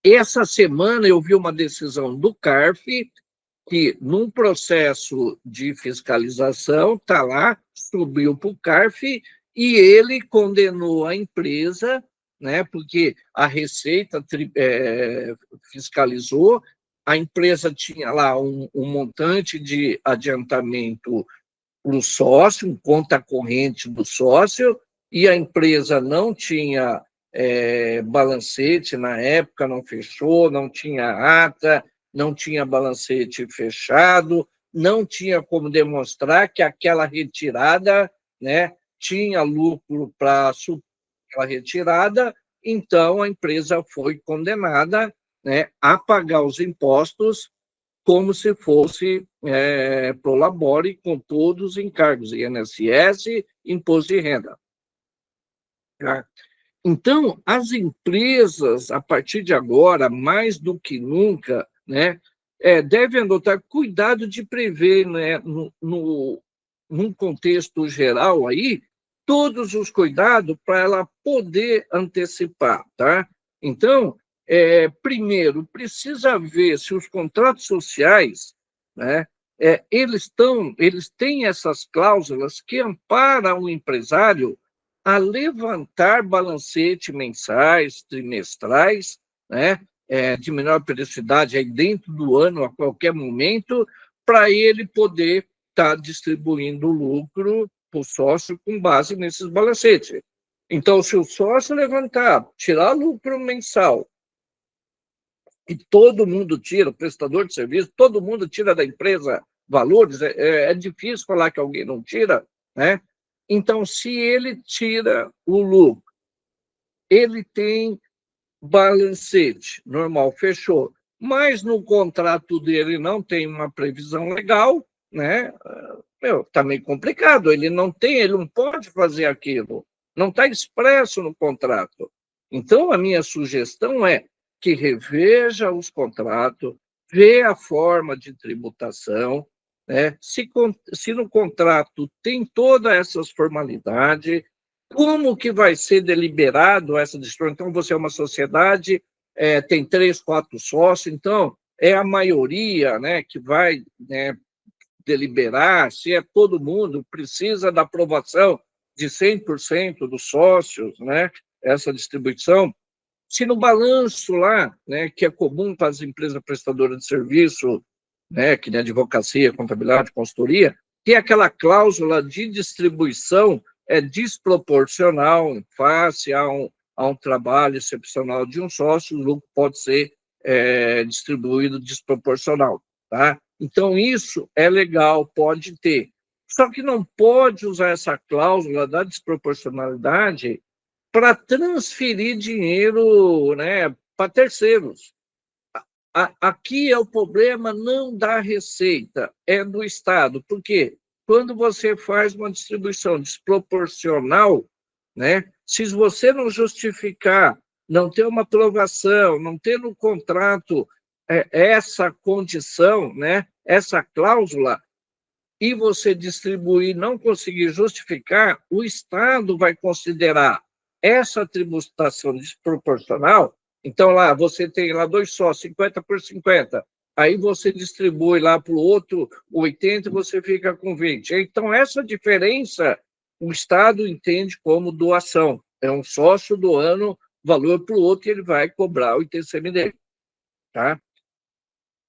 Essa semana eu vi uma decisão do CARF, que, num processo de fiscalização, está lá, subiu para o CARF, e ele condenou a empresa, né, porque a Receita fiscalizou, a empresa tinha lá um montante de adiantamento para o sócio, conta corrente do sócio, e a empresa não tinha balancete na época, não fechou, não tinha ata, não tinha balancete fechado, não tinha como demonstrar que aquela retirada, né, tinha lucro para suprir aquela retirada, então a empresa foi condenada, né, a pagar os impostos como se fosse prolabore, com todos os encargos, INSS, imposto de renda. Tá? Então, as empresas, a partir de agora, mais do que nunca, né, devem adotar cuidado de prever, né, num contexto geral aí, todos os cuidados para ela poder antecipar. Tá? Então, primeiro, precisa ver se os contratos sociais, né, eles têm essas cláusulas que amparam o empresário a levantar balancete mensais, trimestrais, né, de menor periodicidade aí dentro do ano, a qualquer momento, para ele poder estar distribuindo lucro para o sócio com base nesses balancetes. Então, se o sócio levantar, tirar lucro mensal, e todo mundo tira, o prestador de serviço, todo mundo tira da empresa valores, é difícil falar que alguém não tira, né? Então, se ele tira o lucro, ele tem balancete, normal, fechou, mas no contrato dele não tem uma previsão legal, né? Está meio complicado, ele não pode fazer aquilo, não está expresso no contrato. Então, a minha sugestão é que reveja os contratos, vê a forma de tributação, né? Se no contrato tem todas essas formalidades, como que vai ser deliberado essa distribuição? Então, você é uma sociedade, tem 3, 4 sócios, então é a maioria, né, que vai, né, deliberar, se é todo mundo, precisa da aprovação de 100% dos sócios, né, essa distribuição. Se no balanço lá, né, que é comum para as empresas prestadoras de serviço, né, que nem advocacia, contabilidade, consultoria, tem aquela cláusula de distribuição desproporcional face a um trabalho excepcional de um sócio, o lucro pode ser distribuído desproporcional. Tá? Então, isso é legal, pode ter. Só que não pode usar essa cláusula da desproporcionalidade para transferir dinheiro, né, para terceiros. Aqui é o problema não da Receita, é do Estado. Por quê? Quando você faz uma distribuição desproporcional, né, se você não justificar, não ter uma aprovação, não ter no contrato essa condição, né, essa cláusula, e você distribuir, não conseguir justificar, o Estado vai considerar essa tributação desproporcional. Então, lá, você tem lá 2 sócios, 50 por 50. Aí você distribui lá para o outro 80 e você fica com 20. Então, essa diferença, o Estado entende como doação. É um sócio doando valor para o outro e ele vai cobrar o ITCM dele. Tá?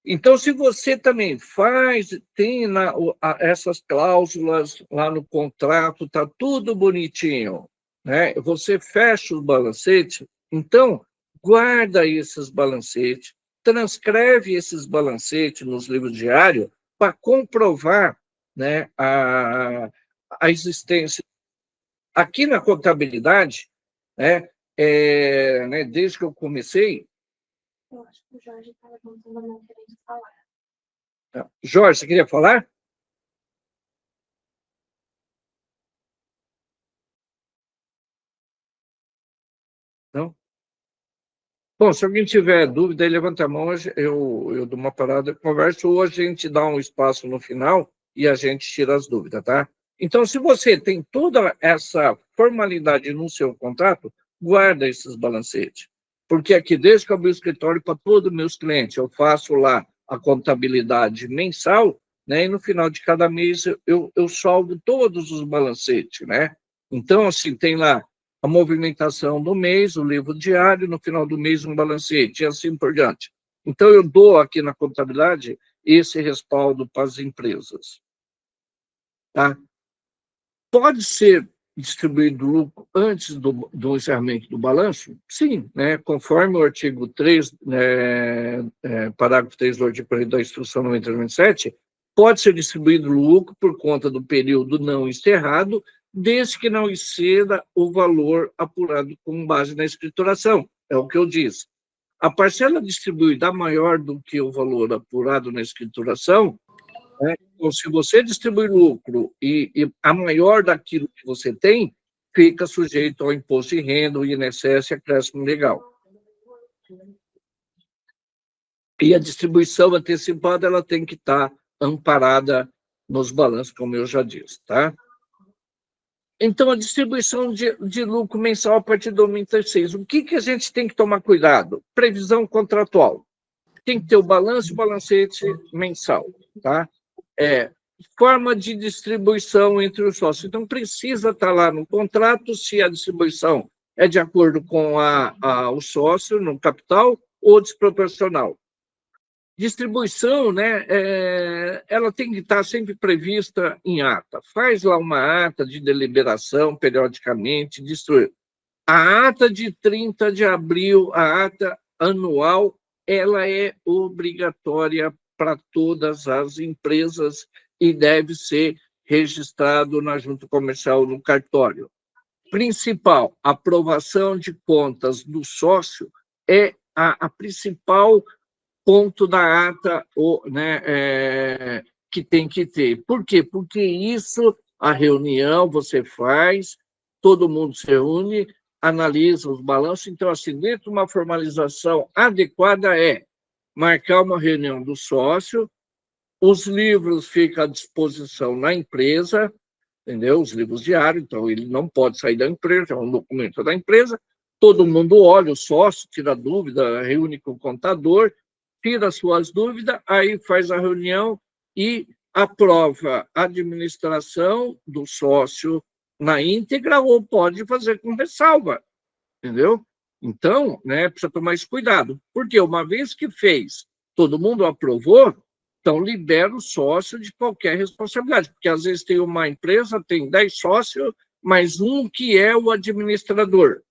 Então, se você também tem essas cláusulas lá no contrato, está tudo bonitinho, né? Você fecha os balancetes, então guarda esses balancetes, transcreve esses balancetes nos livros diários para comprovar, né, a existência. Aqui na contabilidade, né, desde que eu comecei. Eu acho que o Jorge está levantando a mão querendo falar. Jorge, você queria falar? Não? Bom, se alguém tiver dúvida, aí levanta a mão, eu dou uma parada, converso, ou a gente dá um espaço no final e a gente tira as dúvidas, tá? Então, se você tem toda essa formalidade no seu contrato, guarda esses balancetes. Porque aqui, desde que eu abri o escritório para todos os meus clientes, eu faço lá a contabilidade mensal, né? E no final de cada mês eu salvo todos os balancetes, né? Então, assim, tem lá a movimentação do mês, o livro diário, no final do mês um balancete, e assim por diante. Então, eu dou aqui na contabilidade esse respaldo para as empresas. Tá? Pode ser distribuído lucro antes do encerramento do balanço? Sim, né? Conforme o artigo 3, parágrafo 3 do artigo 40 da Instrução 9097, pode ser distribuído lucro por conta do período não encerrado, desde que não exceda o valor apurado com base na escrituração. É o que eu disse. A parcela distribuída maior do que o valor apurado na escrituração, né? Então, se você distribui lucro e a maior daquilo que você tem, fica sujeito ao imposto de renda, o INSS e acréscimo legal. E a distribuição antecipada ela tem que estar amparada nos balanços, como eu já disse, tá? Então, a distribuição de lucro mensal a partir do 2036. O que a gente tem que tomar cuidado? Previsão contratual. Tem que ter o balanço e o balancete mensal, tá? Forma de distribuição entre os sócios. Então, precisa estar lá no contrato se a distribuição é de acordo com o sócio no capital ou desproporcional. Distribuição, né, ela tem que estar sempre prevista em ata. Faz lá uma ata de deliberação periodicamente, distribui. A ata de 30 de abril, a ata anual, ela é obrigatória para todas as empresas e deve ser registrado na junta comercial no cartório. Principal, aprovação de contas do sócio é a principal ponto da ata que tem que ter. Por quê? Porque isso, a reunião você faz, todo mundo se reúne, analisa os balanços. Então, assim, dentro de uma formalização adequada marcar uma reunião do sócio, os livros ficam à disposição na empresa, entendeu? Os livros diários, então ele não pode sair da empresa, é um documento da empresa, todo mundo olha, o sócio tira dúvida, reúne com o contador, tira suas dúvidas, aí faz a reunião e aprova a administração do sócio na íntegra ou pode fazer com ressalva, entendeu? Então, né, precisa tomar esse cuidado, porque uma vez que fez, todo mundo aprovou, então libera o sócio de qualquer responsabilidade, porque às vezes tem uma empresa, tem 10 sócios, mas um que é o administrador,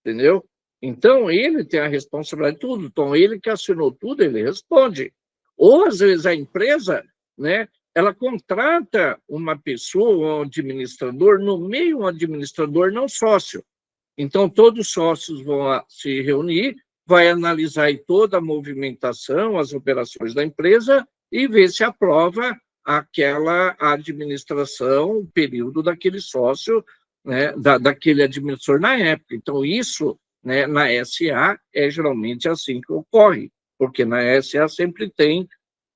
entendeu? Então, ele tem a responsabilidade de tudo, então ele que assinou tudo, ele responde. Ou, às vezes, a empresa, né, ela contrata uma pessoa, um administrador, no meio um administrador não sócio, então, todos os sócios vão se reunir, vai analisar aí toda a movimentação, as operações da empresa e ver se aprova aquela administração, o período daquele sócio, né, daquele administrador na época. Então, isso, né, na SA é geralmente assim que ocorre, porque na SA sempre tem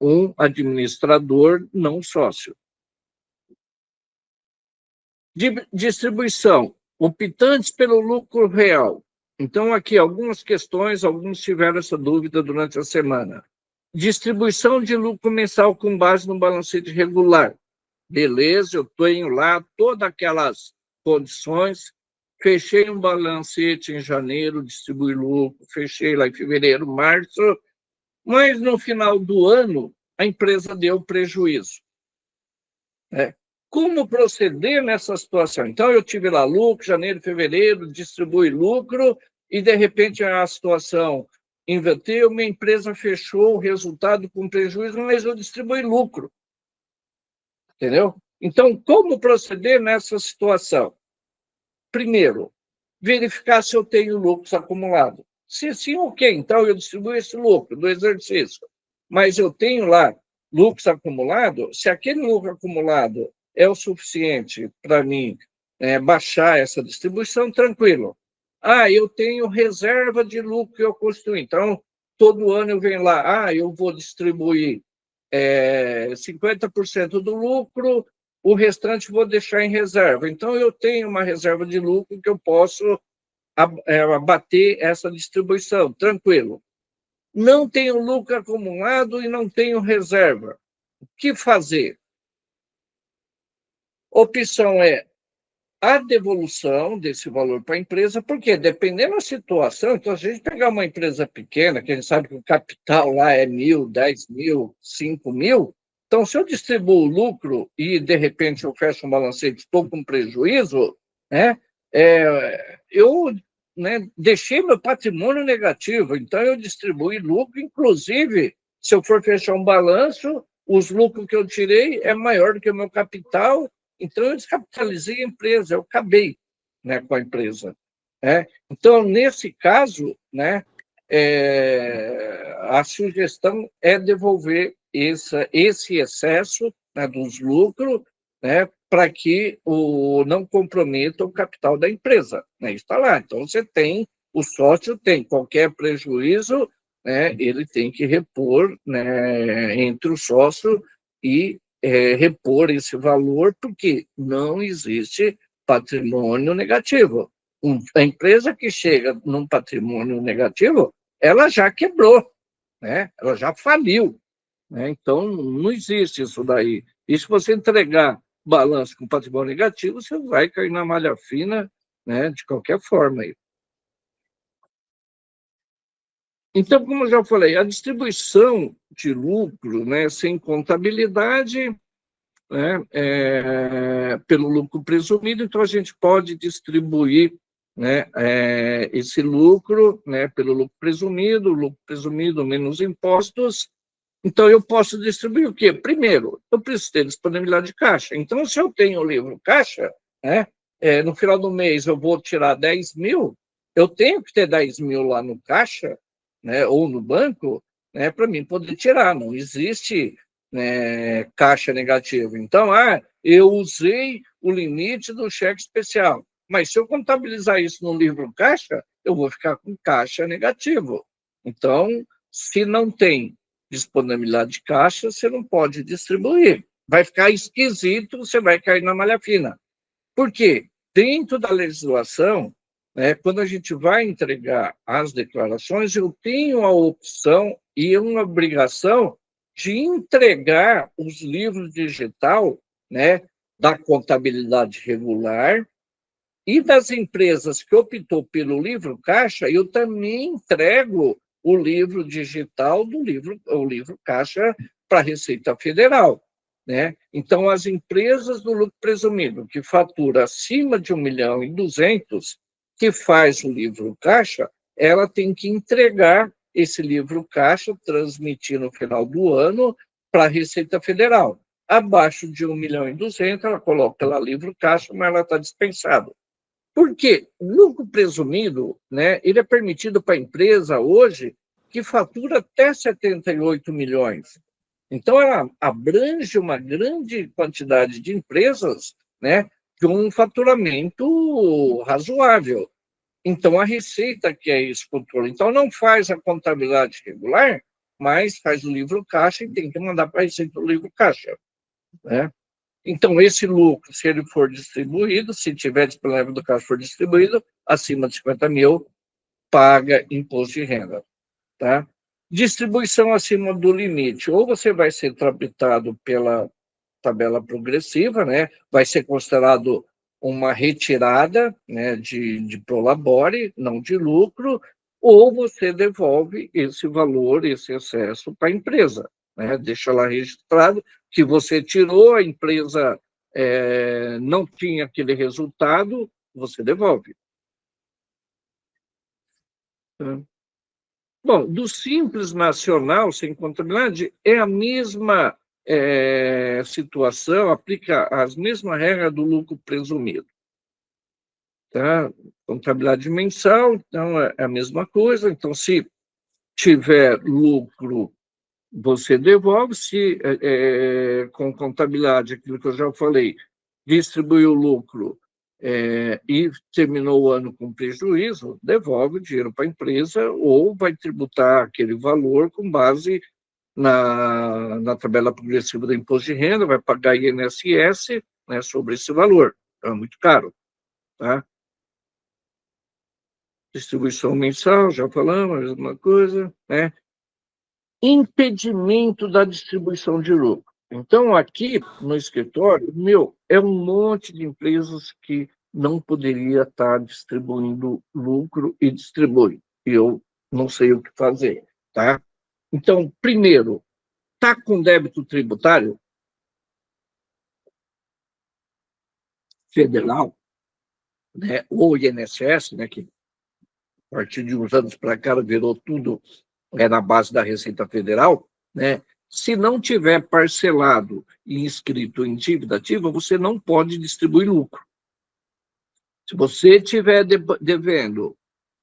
um administrador não sócio. Distribuição, optantes pelo lucro real. Então, aqui, algumas questões, alguns tiveram essa dúvida durante a semana. Distribuição de lucro mensal com base no balancete regular. Beleza, eu tenho lá todas aquelas condições, fechei um balancete em janeiro, distribuí lucro, fechei lá em fevereiro, março, mas no final do ano a empresa deu prejuízo. Como proceder nessa situação? Então, eu tive lá lucro, janeiro, fevereiro, distribui lucro, e, de repente, a situação inverteu, minha empresa fechou o resultado com prejuízo, mas eu distribuí lucro. Entendeu? Então, como proceder nessa situação? Primeiro, verificar se eu tenho lucros acumulados. Se sim, ok, então eu distribuo esse lucro do exercício. Mas eu tenho lá lucros acumulados, se aquele lucro acumulado é o suficiente para mim baixar essa distribuição, tranquilo. Eu tenho reserva de lucro que eu construí, então todo ano eu venho lá, eu vou distribuir 50% do lucro, o restante vou deixar em reserva. Então, eu tenho uma reserva de lucro que eu posso abater essa distribuição, tranquilo. Não tenho lucro acumulado e não tenho reserva. O que fazer? Opção é a devolução desse valor para a empresa, porque dependendo da situação, então, se a gente pegar uma empresa pequena, que a gente sabe que o capital lá é 1.000, 10.000, 5.000, então, se eu distribuo o lucro e, de repente, eu fecho um balancete, estou com prejuízo, né, eu deixei meu patrimônio negativo, então eu distribuí lucro, inclusive, se eu for fechar um balanço, os lucros que eu tirei é maior do que o meu capital, então, eu descapitalizei a empresa, eu acabei com a empresa. Então, nesse caso, a sugestão é devolver esse excesso dos lucros para que não comprometa o capital da empresa. Está lá. Então, você tem, o sócio tem qualquer prejuízo, ele tem que repor entre o sócio e repor esse valor, porque não existe patrimônio negativo. A empresa que chega num patrimônio negativo, ela já quebrou, ela já faliu. Então, não existe isso daí. E se você entregar balanço com patrimônio negativo, você vai cair na malha fina de qualquer forma. Aí. Então, como eu já falei, a distribuição de lucro sem contabilidade pelo lucro presumido, então a gente pode distribuir esse lucro pelo lucro presumido menos impostos. Então, eu posso distribuir o quê? Primeiro, eu preciso ter disponibilidade de caixa. Então, se eu tenho o livro caixa, no final do mês eu vou tirar 10.000, eu tenho que ter 10.000 lá no caixa, ou no banco, para mim poder tirar. Não existe caixa negativo. Então, eu usei o limite do cheque especial. Mas se eu contabilizar isso no livro caixa, eu vou ficar com caixa negativo. Então, se não tem disponibilidade de caixa, você não pode distribuir. Vai ficar esquisito, você vai cair na malha fina. Por quê? Dentro da legislação, quando a gente vai entregar as declarações, eu tenho a opção e uma obrigação de entregar os livros digital da contabilidade regular e das empresas que optou pelo livro caixa, eu também entrego o livro digital o livro caixa para a Receita Federal. Então, as empresas do lucro presumido que fatura acima de 1.200.000, que faz o livro caixa, ela tem que entregar esse livro caixa, transmitir no final do ano para a Receita Federal. Abaixo de 1.200.000, ela coloca lá livro caixa, mas ela está dispensada. Por quê? O lucro presumido, ele é permitido para a empresa hoje que fatura até 78 milhões. Então, ela abrange uma grande quantidade de empresas de um faturamento razoável. Então, a Receita que é esse controle. Então, não faz a contabilidade regular, mas faz o livro caixa e tem que mandar para a Receita o livro caixa. Então, esse lucro, se ele for distribuído, se tiver disponível do caixa for distribuído, acima de 50.000, paga imposto de renda. Tá? Distribuição acima do limite, ou você vai ser tributado pela tabela progressiva, vai ser considerado uma retirada de prolabore, não de lucro, ou você devolve esse valor, esse excesso para a empresa. Deixa lá registrado que você tirou, a empresa não tinha aquele resultado, você devolve. Bom, do Simples Nacional sem contabilidade é a mesma situação, aplica as mesmas regras do lucro presumido. Tá? Contabilidade mensal, então é a mesma coisa. Então, se tiver lucro você devolve se, com contabilidade, aquilo que eu já falei, distribuiu o lucro e terminou o ano com prejuízo, devolve o dinheiro para a empresa ou vai tributar aquele valor com base na tabela progressiva do imposto de renda, vai pagar INSS, né, sobre esse valor. Então, é muito caro, tá? Distribuição mensal, já falamos, a mesma coisa, né? Impedimento da distribuição de lucro. Então, aqui no escritório, é um monte de empresas que não poderia estar distribuindo lucro e distribui. E eu não sei o que fazer, tá? Então, primeiro, está com débito tributário federal, né, ou INSS, né, que a partir de uns anos para cá virou tudo na base da Receita Federal, né? Se não tiver parcelado e inscrito em dívida ativa, você não pode distribuir lucro. Se você estiver devendo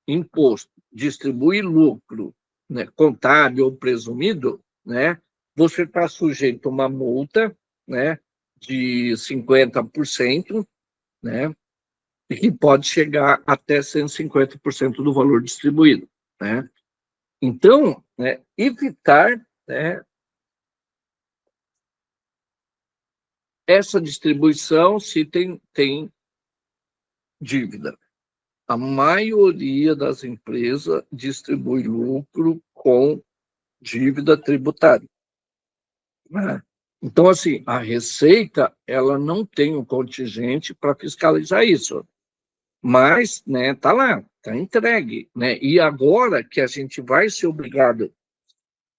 imposto, distribuir lucro, né, contábil ou presumido, né, você está sujeito a uma multa, né, de 50%, né, e que pode chegar até 150% do valor distribuído, né? Então, né, evitar, né, essa distribuição se tem dívida. A maioria das empresas distribui lucro com dívida tributária, né? Então, assim, a Receita, ela não tem um contingente para fiscalizar isso, mas, né, tá lá, tá entregue, né? E agora que a gente vai ser obrigado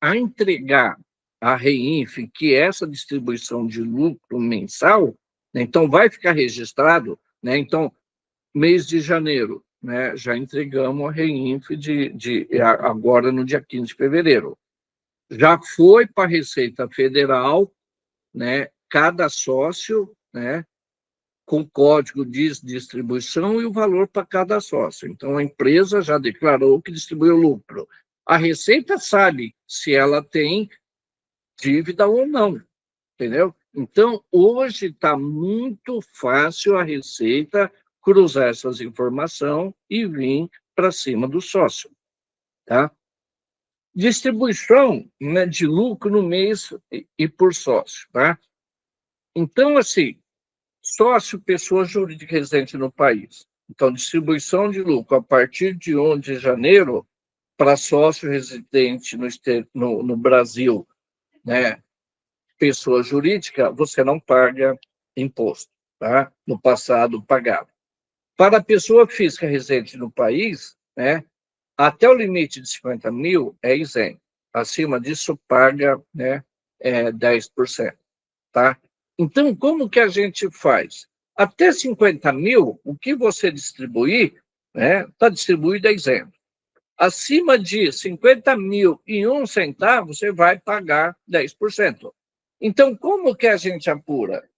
a entregar à REINF, que é essa distribuição de lucro mensal, né, então vai ficar registrado, né? Então, mês de janeiro, né, já entregamos a REINF agora no dia 15 de fevereiro. Já foi para a Receita Federal, né, cada sócio, né, com código de distribuição e o valor para cada sócio. Então, a empresa já declarou que distribuiu lucro. A Receita sabe se ela tem dívida ou não, entendeu? Então, hoje está muito fácil a Receita cruzar essas informações e vir para cima do sócio, tá? Distribuição, né, de lucro no mês e por sócio, tá? Então, assim, sócio, pessoa jurídica residente no país. Então, distribuição de lucro a partir de 1 de janeiro para sócio residente no Brasil, né, pessoa jurídica, você não paga imposto, tá? No passado, pagava. Para a pessoa física residente no país, né, até o limite de 50 mil é isento. Acima disso, paga, né, 10%, tá? Então, como que a gente faz? Até 50 mil, o que você distribuir, né, está distribuído é isento. Acima de 50 mil e 1 centavo, você vai pagar 10%. Então, como que a gente apura?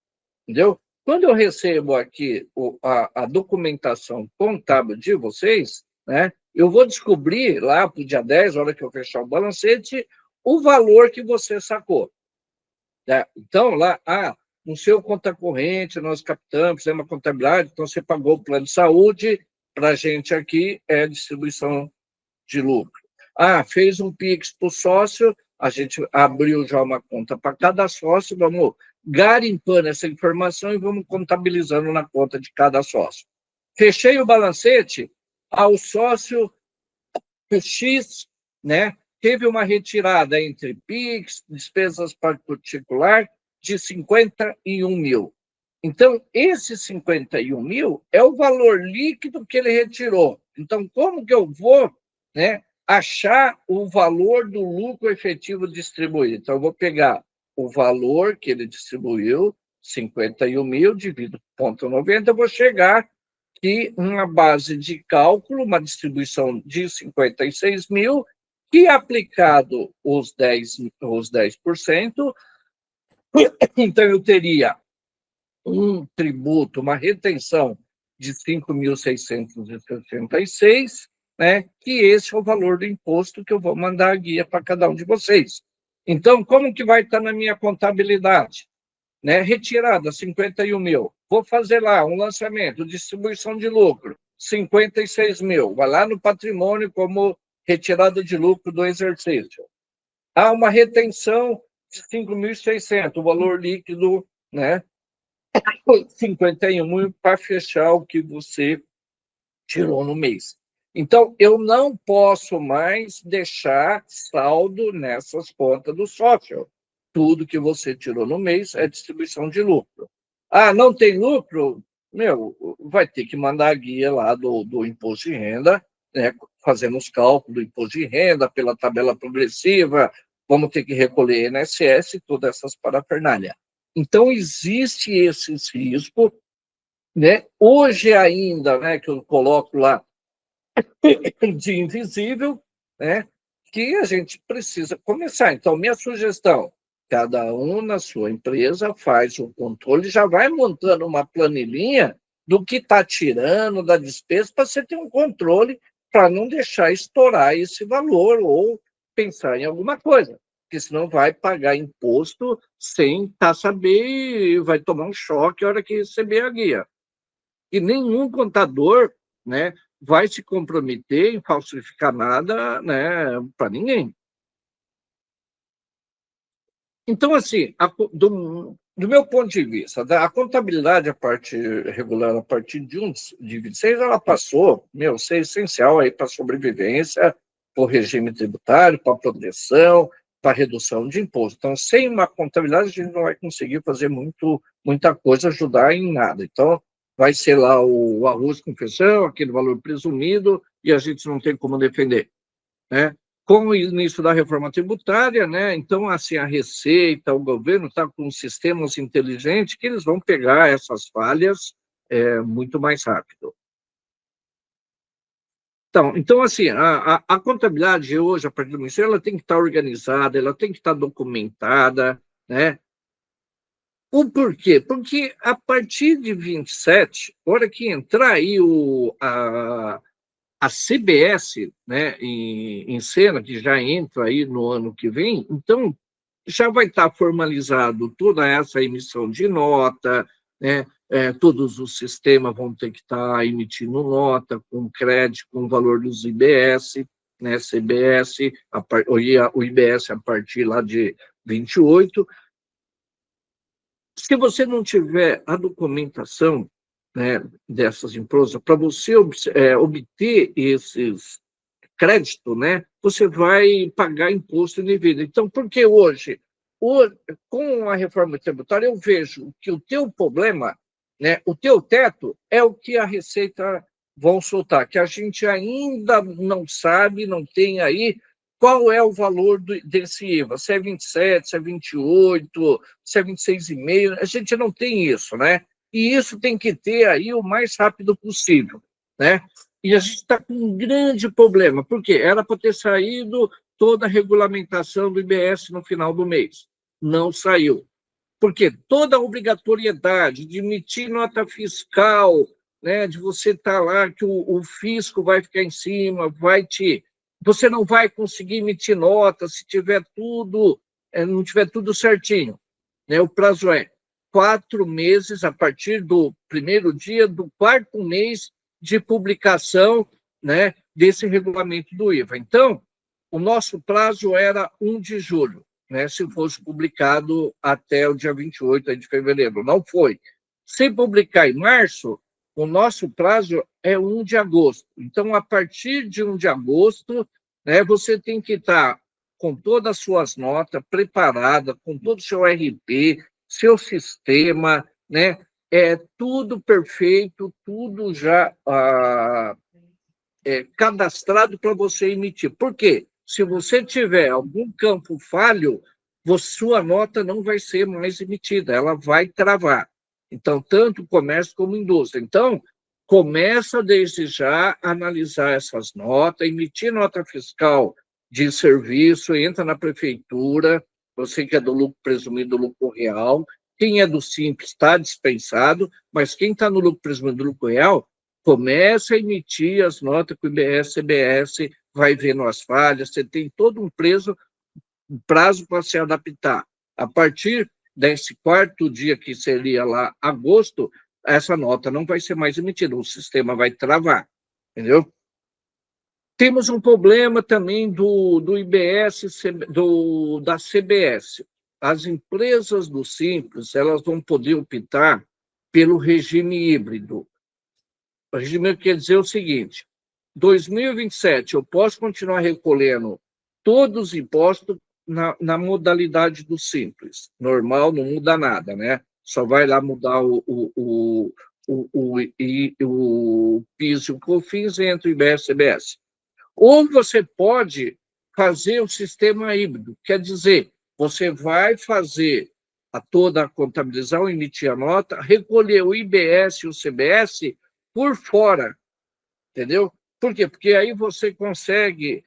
Entendeu? Quando eu recebo aqui a documentação contábil de vocês, né, eu vou descobrir lá para o dia 10, a hora que eu fechar o balancete, o valor que você sacou, né? Então, lá, no seu conta corrente, nós captamos, fizemos uma contabilidade, então você pagou o plano de saúde, para a gente aqui é distribuição de lucro. Fez um PIX para o sócio, a gente abriu já uma conta para cada sócio, vamos garimpando essa informação e vamos contabilizando na conta de cada sócio. Fechei o balancete, ao sócio X, né, teve uma retirada entre PIX, despesas particular, de 51 mil. Então, esse 51 mil é o valor líquido que ele retirou. Então, como que eu vou, né, achar o valor do lucro efetivo distribuído? Então, eu vou pegar o valor que ele distribuiu, 51 mil, divido por 0,90, eu vou chegar que uma base de cálculo, uma distribuição de 56 mil, que aplicado os 10%, então eu teria um tributo, uma retenção de 5.666, né, que esse é o valor do imposto que eu vou mandar a guia para cada um de vocês. Então, como que vai estar na minha contabilidade? Né? Retirada, 51 mil. Vou fazer lá um lançamento, distribuição de lucro, 56 mil. Vai lá no patrimônio como retirada de lucro do exercício. Há uma retenção de 5.600, o valor líquido, né? 51 mil para fechar o que você tirou no mês. Então, eu não posso mais deixar saldo nessas contas do sócio. Tudo que você tirou no mês é distribuição de lucro. Ah, não tem lucro? Meu, vai ter que mandar a guia lá do imposto de renda, né, fazendo os cálculos do imposto de renda pela tabela progressiva, vamos ter que recolher INSS, todas essas parafernália. Então, existe esse risco, né? Hoje ainda, né, que eu coloco lá de invisível, né, que a gente precisa começar. Então, minha sugestão, cada um na sua empresa faz o controle, já vai montando uma planilhinha do que está tirando da despesa para você ter um controle para não deixar estourar esse valor ou pensar em alguma coisa, porque senão vai pagar imposto sem saber e vai tomar um choque na hora que receber a guia. E nenhum contador, né, vai se comprometer em falsificar nada, né, para ninguém. Então, assim, do meu ponto de vista, a contabilidade a partir regular a partir de 26, ela passou, ser essencial aí para a sobrevivência, para o regime tributário, para a proteção, para a redução de imposto. Então, sem uma contabilidade, a gente não vai conseguir fazer muita coisa, ajudar em nada. Então, vai ser lá o arroz com feijão, aquele valor presumido, e a gente não tem como defender, né? Com o início da reforma tributária, né? Então, assim, a Receita, o governo está com sistemas inteligentes que eles vão pegar essas falhas muito mais rápido. Então assim, a contabilidade hoje, a partir do Ministério, ela tem que estar organizada, ela tem que estar documentada, né? O porquê? Porque a partir de 27, hora que entrar aí a CBS, né, em cena, que já entra aí no ano que vem, então já vai estar formalizado toda essa emissão de nota, né, todos os sistemas vão ter que estar emitindo nota com crédito, com o valor dos IBS, né, CBS, o IBS a partir lá de 28. Se você não tiver a documentação, né, dessas empresas, para você obter esses créditos, né, você vai pagar imposto indevido. Então, por que hoje, com a reforma tributária, eu vejo que o teu problema, né, o teu teto, é o que a Receita vão soltar, que a gente ainda não sabe, não tem aí qual é o valor desse IVA, se é 27, se é 28, se é 26,5, a gente não tem isso, né? E isso tem que ter aí o mais rápido possível, né? E a gente está com um grande problema, porque era para ter saído toda a regulamentação do IBS no final do mês. Não saiu. Porque toda a obrigatoriedade de emitir nota fiscal, né, de você estar lá, que o fisco vai ficar em cima, você não vai conseguir emitir nota se tiver tudo, não tiver tudo certinho. Né? O prazo é 4 meses a partir do primeiro dia do quarto mês de publicação, né, desse regulamento do IVA. Então, o nosso prazo era 1 de julho, né, se fosse publicado até o dia 28 de fevereiro. Não foi. Se publicar em março, o nosso prazo é 1 de agosto. Então, a partir de 1 de agosto, né, você tem que estar com todas as suas notas preparadas, com todo o seu RP, seu sistema, né, tudo perfeito, tudo já cadastrado para você emitir. Por quê? Se você tiver algum campo falho, sua nota não vai ser mais emitida, ela vai travar. Então, tanto o comércio como a indústria. Então, começa desde já a analisar essas notas, emitir nota fiscal de serviço, entra na prefeitura, você que é do lucro presumido do lucro real, quem é do Simples está dispensado, mas quem está no lucro presumido do lucro real, começa a emitir as notas com o IBS, CBS, vai vendo as falhas, você tem todo um prazo para se adaptar. A partir desse quarto dia, que seria lá agosto, essa nota não vai ser mais emitida, o sistema vai travar, entendeu? Temos um problema também do IBS, da CBS. As empresas do Simples, elas vão poder optar pelo regime híbrido. O regime híbrido quer dizer o seguinte: 2027 eu posso continuar recolhendo todos os impostos na modalidade do Simples. Normal, não muda nada, né? Só vai lá mudar o PIS e o COFINS entre o IBS e o CBS. Ou você pode fazer o sistema híbrido, quer dizer, você vai fazer toda a contabilização, emitir a nota, recolher o IBS e o CBS por fora, entendeu? Por quê? Porque aí você consegue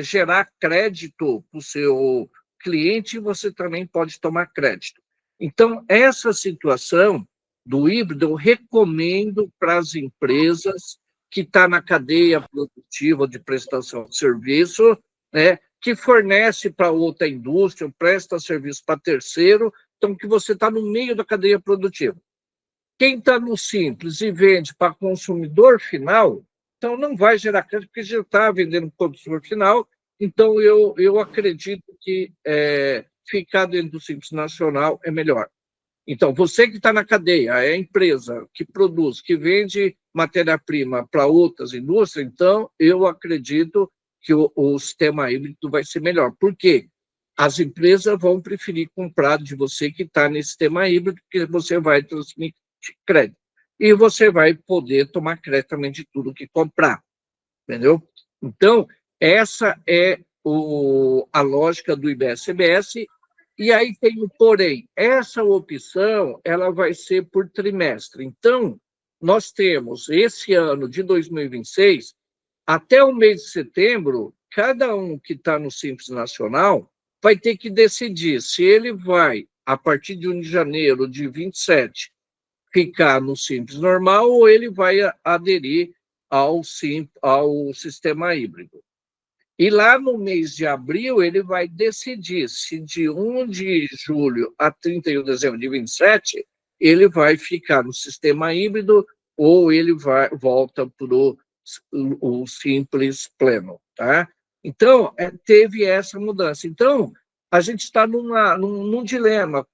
gerar crédito para o seu cliente e você também pode tomar crédito. Então, essa situação do híbrido, eu recomendo para as empresas que estão na cadeia produtiva de prestação de serviço, né, que fornece para outra indústria, presta serviço para terceiro, então que você está no meio da cadeia produtiva. Quem está no Simples e vende para consumidor final, então não vai gerar crédito, porque já está vendendo para o consumidor final. Então, eu acredito que ficar dentro do Simples Nacional é melhor. Então, você que está na cadeia, é a empresa que produz, que vende matéria-prima para outras indústrias, então eu acredito que o sistema híbrido vai ser melhor. Por quê? As empresas vão preferir comprar de você que está nesse sistema híbrido, porque você vai transmitir crédito. E você vai poder tomar crédito também de tudo que comprar, entendeu? Então, essa é a lógica do IBS-CBS. E aí tem o porém, essa opção ela vai ser por trimestre. Então, nós temos esse ano de 2026, até o mês de setembro, cada um que está no Simples Nacional vai ter que decidir se ele vai, a partir de 1 de janeiro de 27, ficar no Simples normal ou ele vai aderir ao sistema híbrido. E lá no mês de abril, ele vai decidir se de 1 de julho a 31 de dezembro de 27, ele vai ficar no sistema híbrido ou ele volta para o Simples Pleno. Tá? Então, teve essa mudança. Então, a gente está num dilema.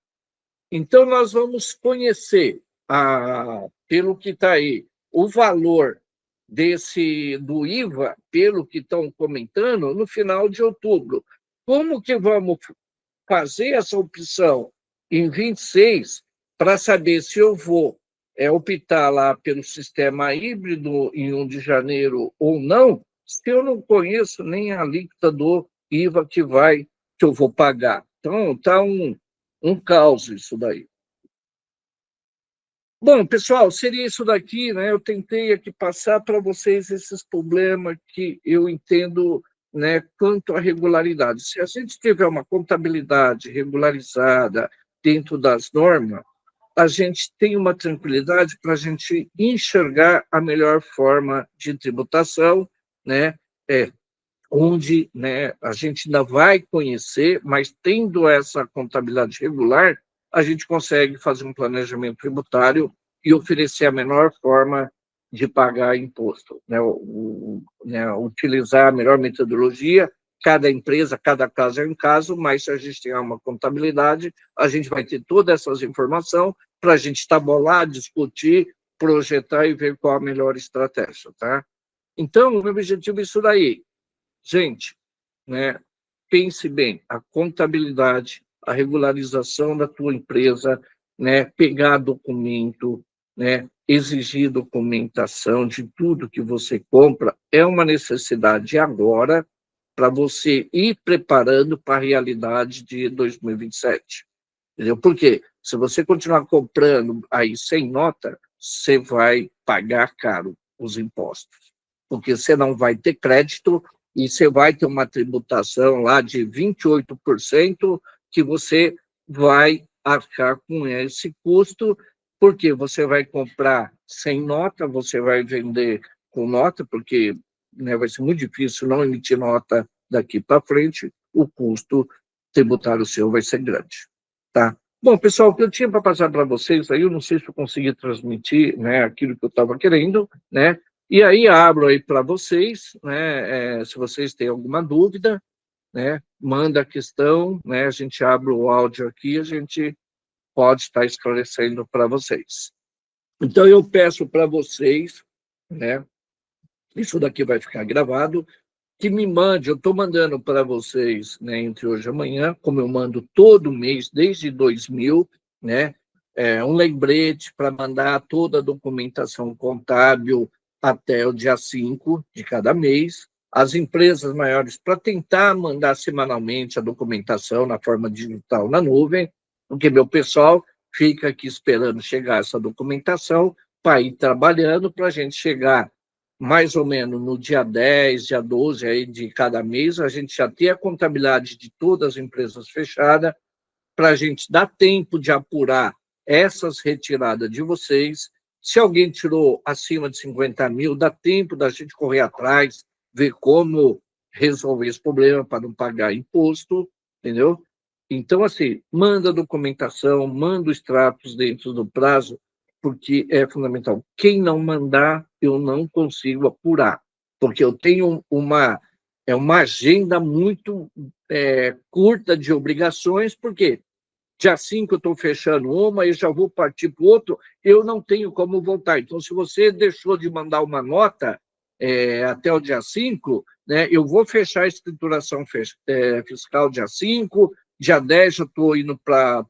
Então, nós vamos conhecer, pelo que está aí, o valor do IVA, pelo que estão comentando, no final de outubro. Como que vamos fazer essa opção em 26 para saber se eu vou optar lá pelo sistema híbrido em 1 de janeiro ou não, se eu não conheço nem a alíquota do IVA que eu vou pagar. Então, está um caos isso daí. Bom, pessoal, seria isso daqui, né? Eu tentei aqui passar para vocês esses problemas que eu entendo, né, quanto à regularidade. Se a gente tiver uma contabilidade regularizada dentro das normas, a gente tem uma tranquilidade para a gente enxergar a melhor forma de tributação, né? Onde, né, a gente ainda vai conhecer, mas tendo essa contabilidade regular, a gente consegue fazer um planejamento tributário e oferecer a menor forma de pagar imposto, né, utilizar a melhor metodologia. Cada empresa, cada caso é um caso, mas se a gente tem uma contabilidade, a gente vai ter todas essas informações para a gente tabular, discutir, projetar e ver qual a melhor estratégia, tá? Então, o meu objetivo é isso daí. Gente, né, pense bem, a contabilidade, a regularização da tua empresa, né, pegar documento, né, exigir documentação de tudo que você compra, é uma necessidade agora para você ir preparando para a realidade de 2027. Entendeu? Por quê? Se você continuar comprando aí sem nota, você vai pagar caro os impostos, porque você não vai ter crédito e você vai ter uma tributação lá de 28% que você vai arcar com esse custo, porque você vai comprar sem nota, você vai vender com nota, porque, né, vai ser muito difícil não emitir nota daqui para frente, o custo tributário seu vai ser grande, tá? Bom, pessoal, o que eu tinha para passar para vocês aí, eu não sei se eu consegui transmitir, né, aquilo que eu estava querendo, né? E aí abro aí para vocês, né, se vocês têm alguma dúvida, né, manda a questão, né, a gente abre o áudio aqui, a gente pode estar esclarecendo para vocês. Então, eu peço para vocês, né, isso daqui vai ficar gravado, que me mande, eu estou mandando para vocês, né, entre hoje e amanhã, como eu mando todo mês, desde 2000, né, um lembrete para mandar toda a documentação contábil até o dia 5 de cada mês. As empresas maiores, para tentar mandar semanalmente a documentação na forma digital na nuvem, porque meu pessoal fica aqui esperando chegar essa documentação para ir trabalhando, para a gente chegar mais ou menos no dia 10, dia 12 aí de cada mês, a gente já tem a contabilidade de todas as empresas fechadas, para a gente dar tempo de apurar essas retiradas de vocês. Se alguém tirou acima de 50 mil, dá tempo da gente correr atrás, ver como resolver esse problema para não pagar imposto, entendeu? Então, assim, manda documentação, manda os extratos dentro do prazo, porque é fundamental. Quem não mandar, eu não consigo apurar, porque eu tenho uma agenda muito curta de obrigações, porque dia 5 eu estou fechando uma e já vou partir para o outro, eu não tenho como voltar. Então, se você deixou de mandar uma nota até o dia 5, né, eu vou fechar a escrituração fiscal dia 5, dia 10 eu estou indo para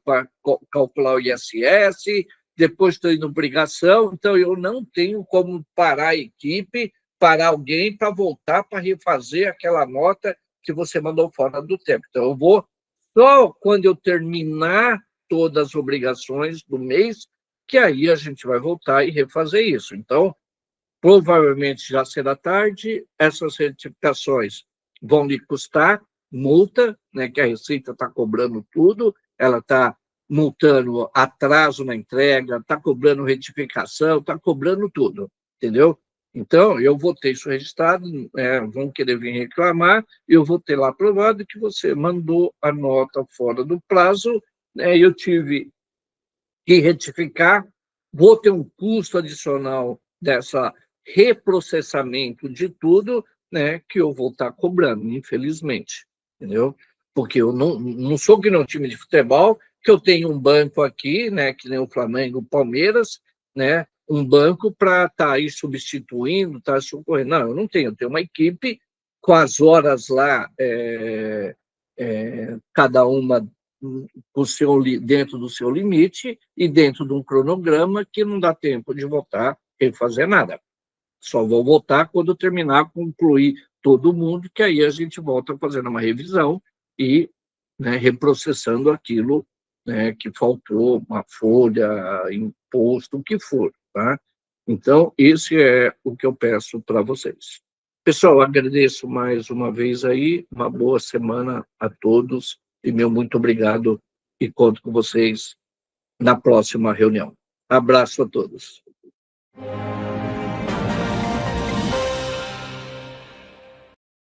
calcular o ISS, depois estou indo obrigação, então eu não tenho como parar a equipe, parar alguém para voltar para refazer aquela nota que você mandou fora do tempo. Então, eu vou só quando eu terminar todas as obrigações do mês, que aí a gente vai voltar e refazer isso. Então, provavelmente já será tarde, essas retificações vão lhe custar multa, né, que a Receita está cobrando tudo, ela está multando atraso na entrega, está cobrando retificação, está cobrando tudo, entendeu? Então, eu vou ter isso registrado, vão querer vir reclamar, eu vou ter lá provado que você mandou a nota fora do prazo, né, eu tive que retificar, vou ter um custo adicional dessa reprocessamento de tudo, né, que eu vou estar cobrando, infelizmente, entendeu? Porque eu não sou que nem um time de futebol, que eu tenho um banco aqui, né, que nem o Flamengo, o Palmeiras, né, um banco para estar aí substituindo, estar socorrendo. Não, eu não tenho, eu tenho uma equipe com as horas lá, cada uma com dentro do seu limite e dentro de um cronograma que não dá tempo de voltar sem fazer nada. Só vou voltar quando terminar, concluir todo mundo, que aí a gente volta fazendo uma revisão e, né, reprocessando aquilo, né, que faltou, uma folha, imposto, o que for, tá? Então, esse é o que eu peço para vocês. Pessoal, agradeço mais uma vez aí, uma boa semana a todos e meu muito obrigado e conto com vocês na próxima reunião. Abraço a todos.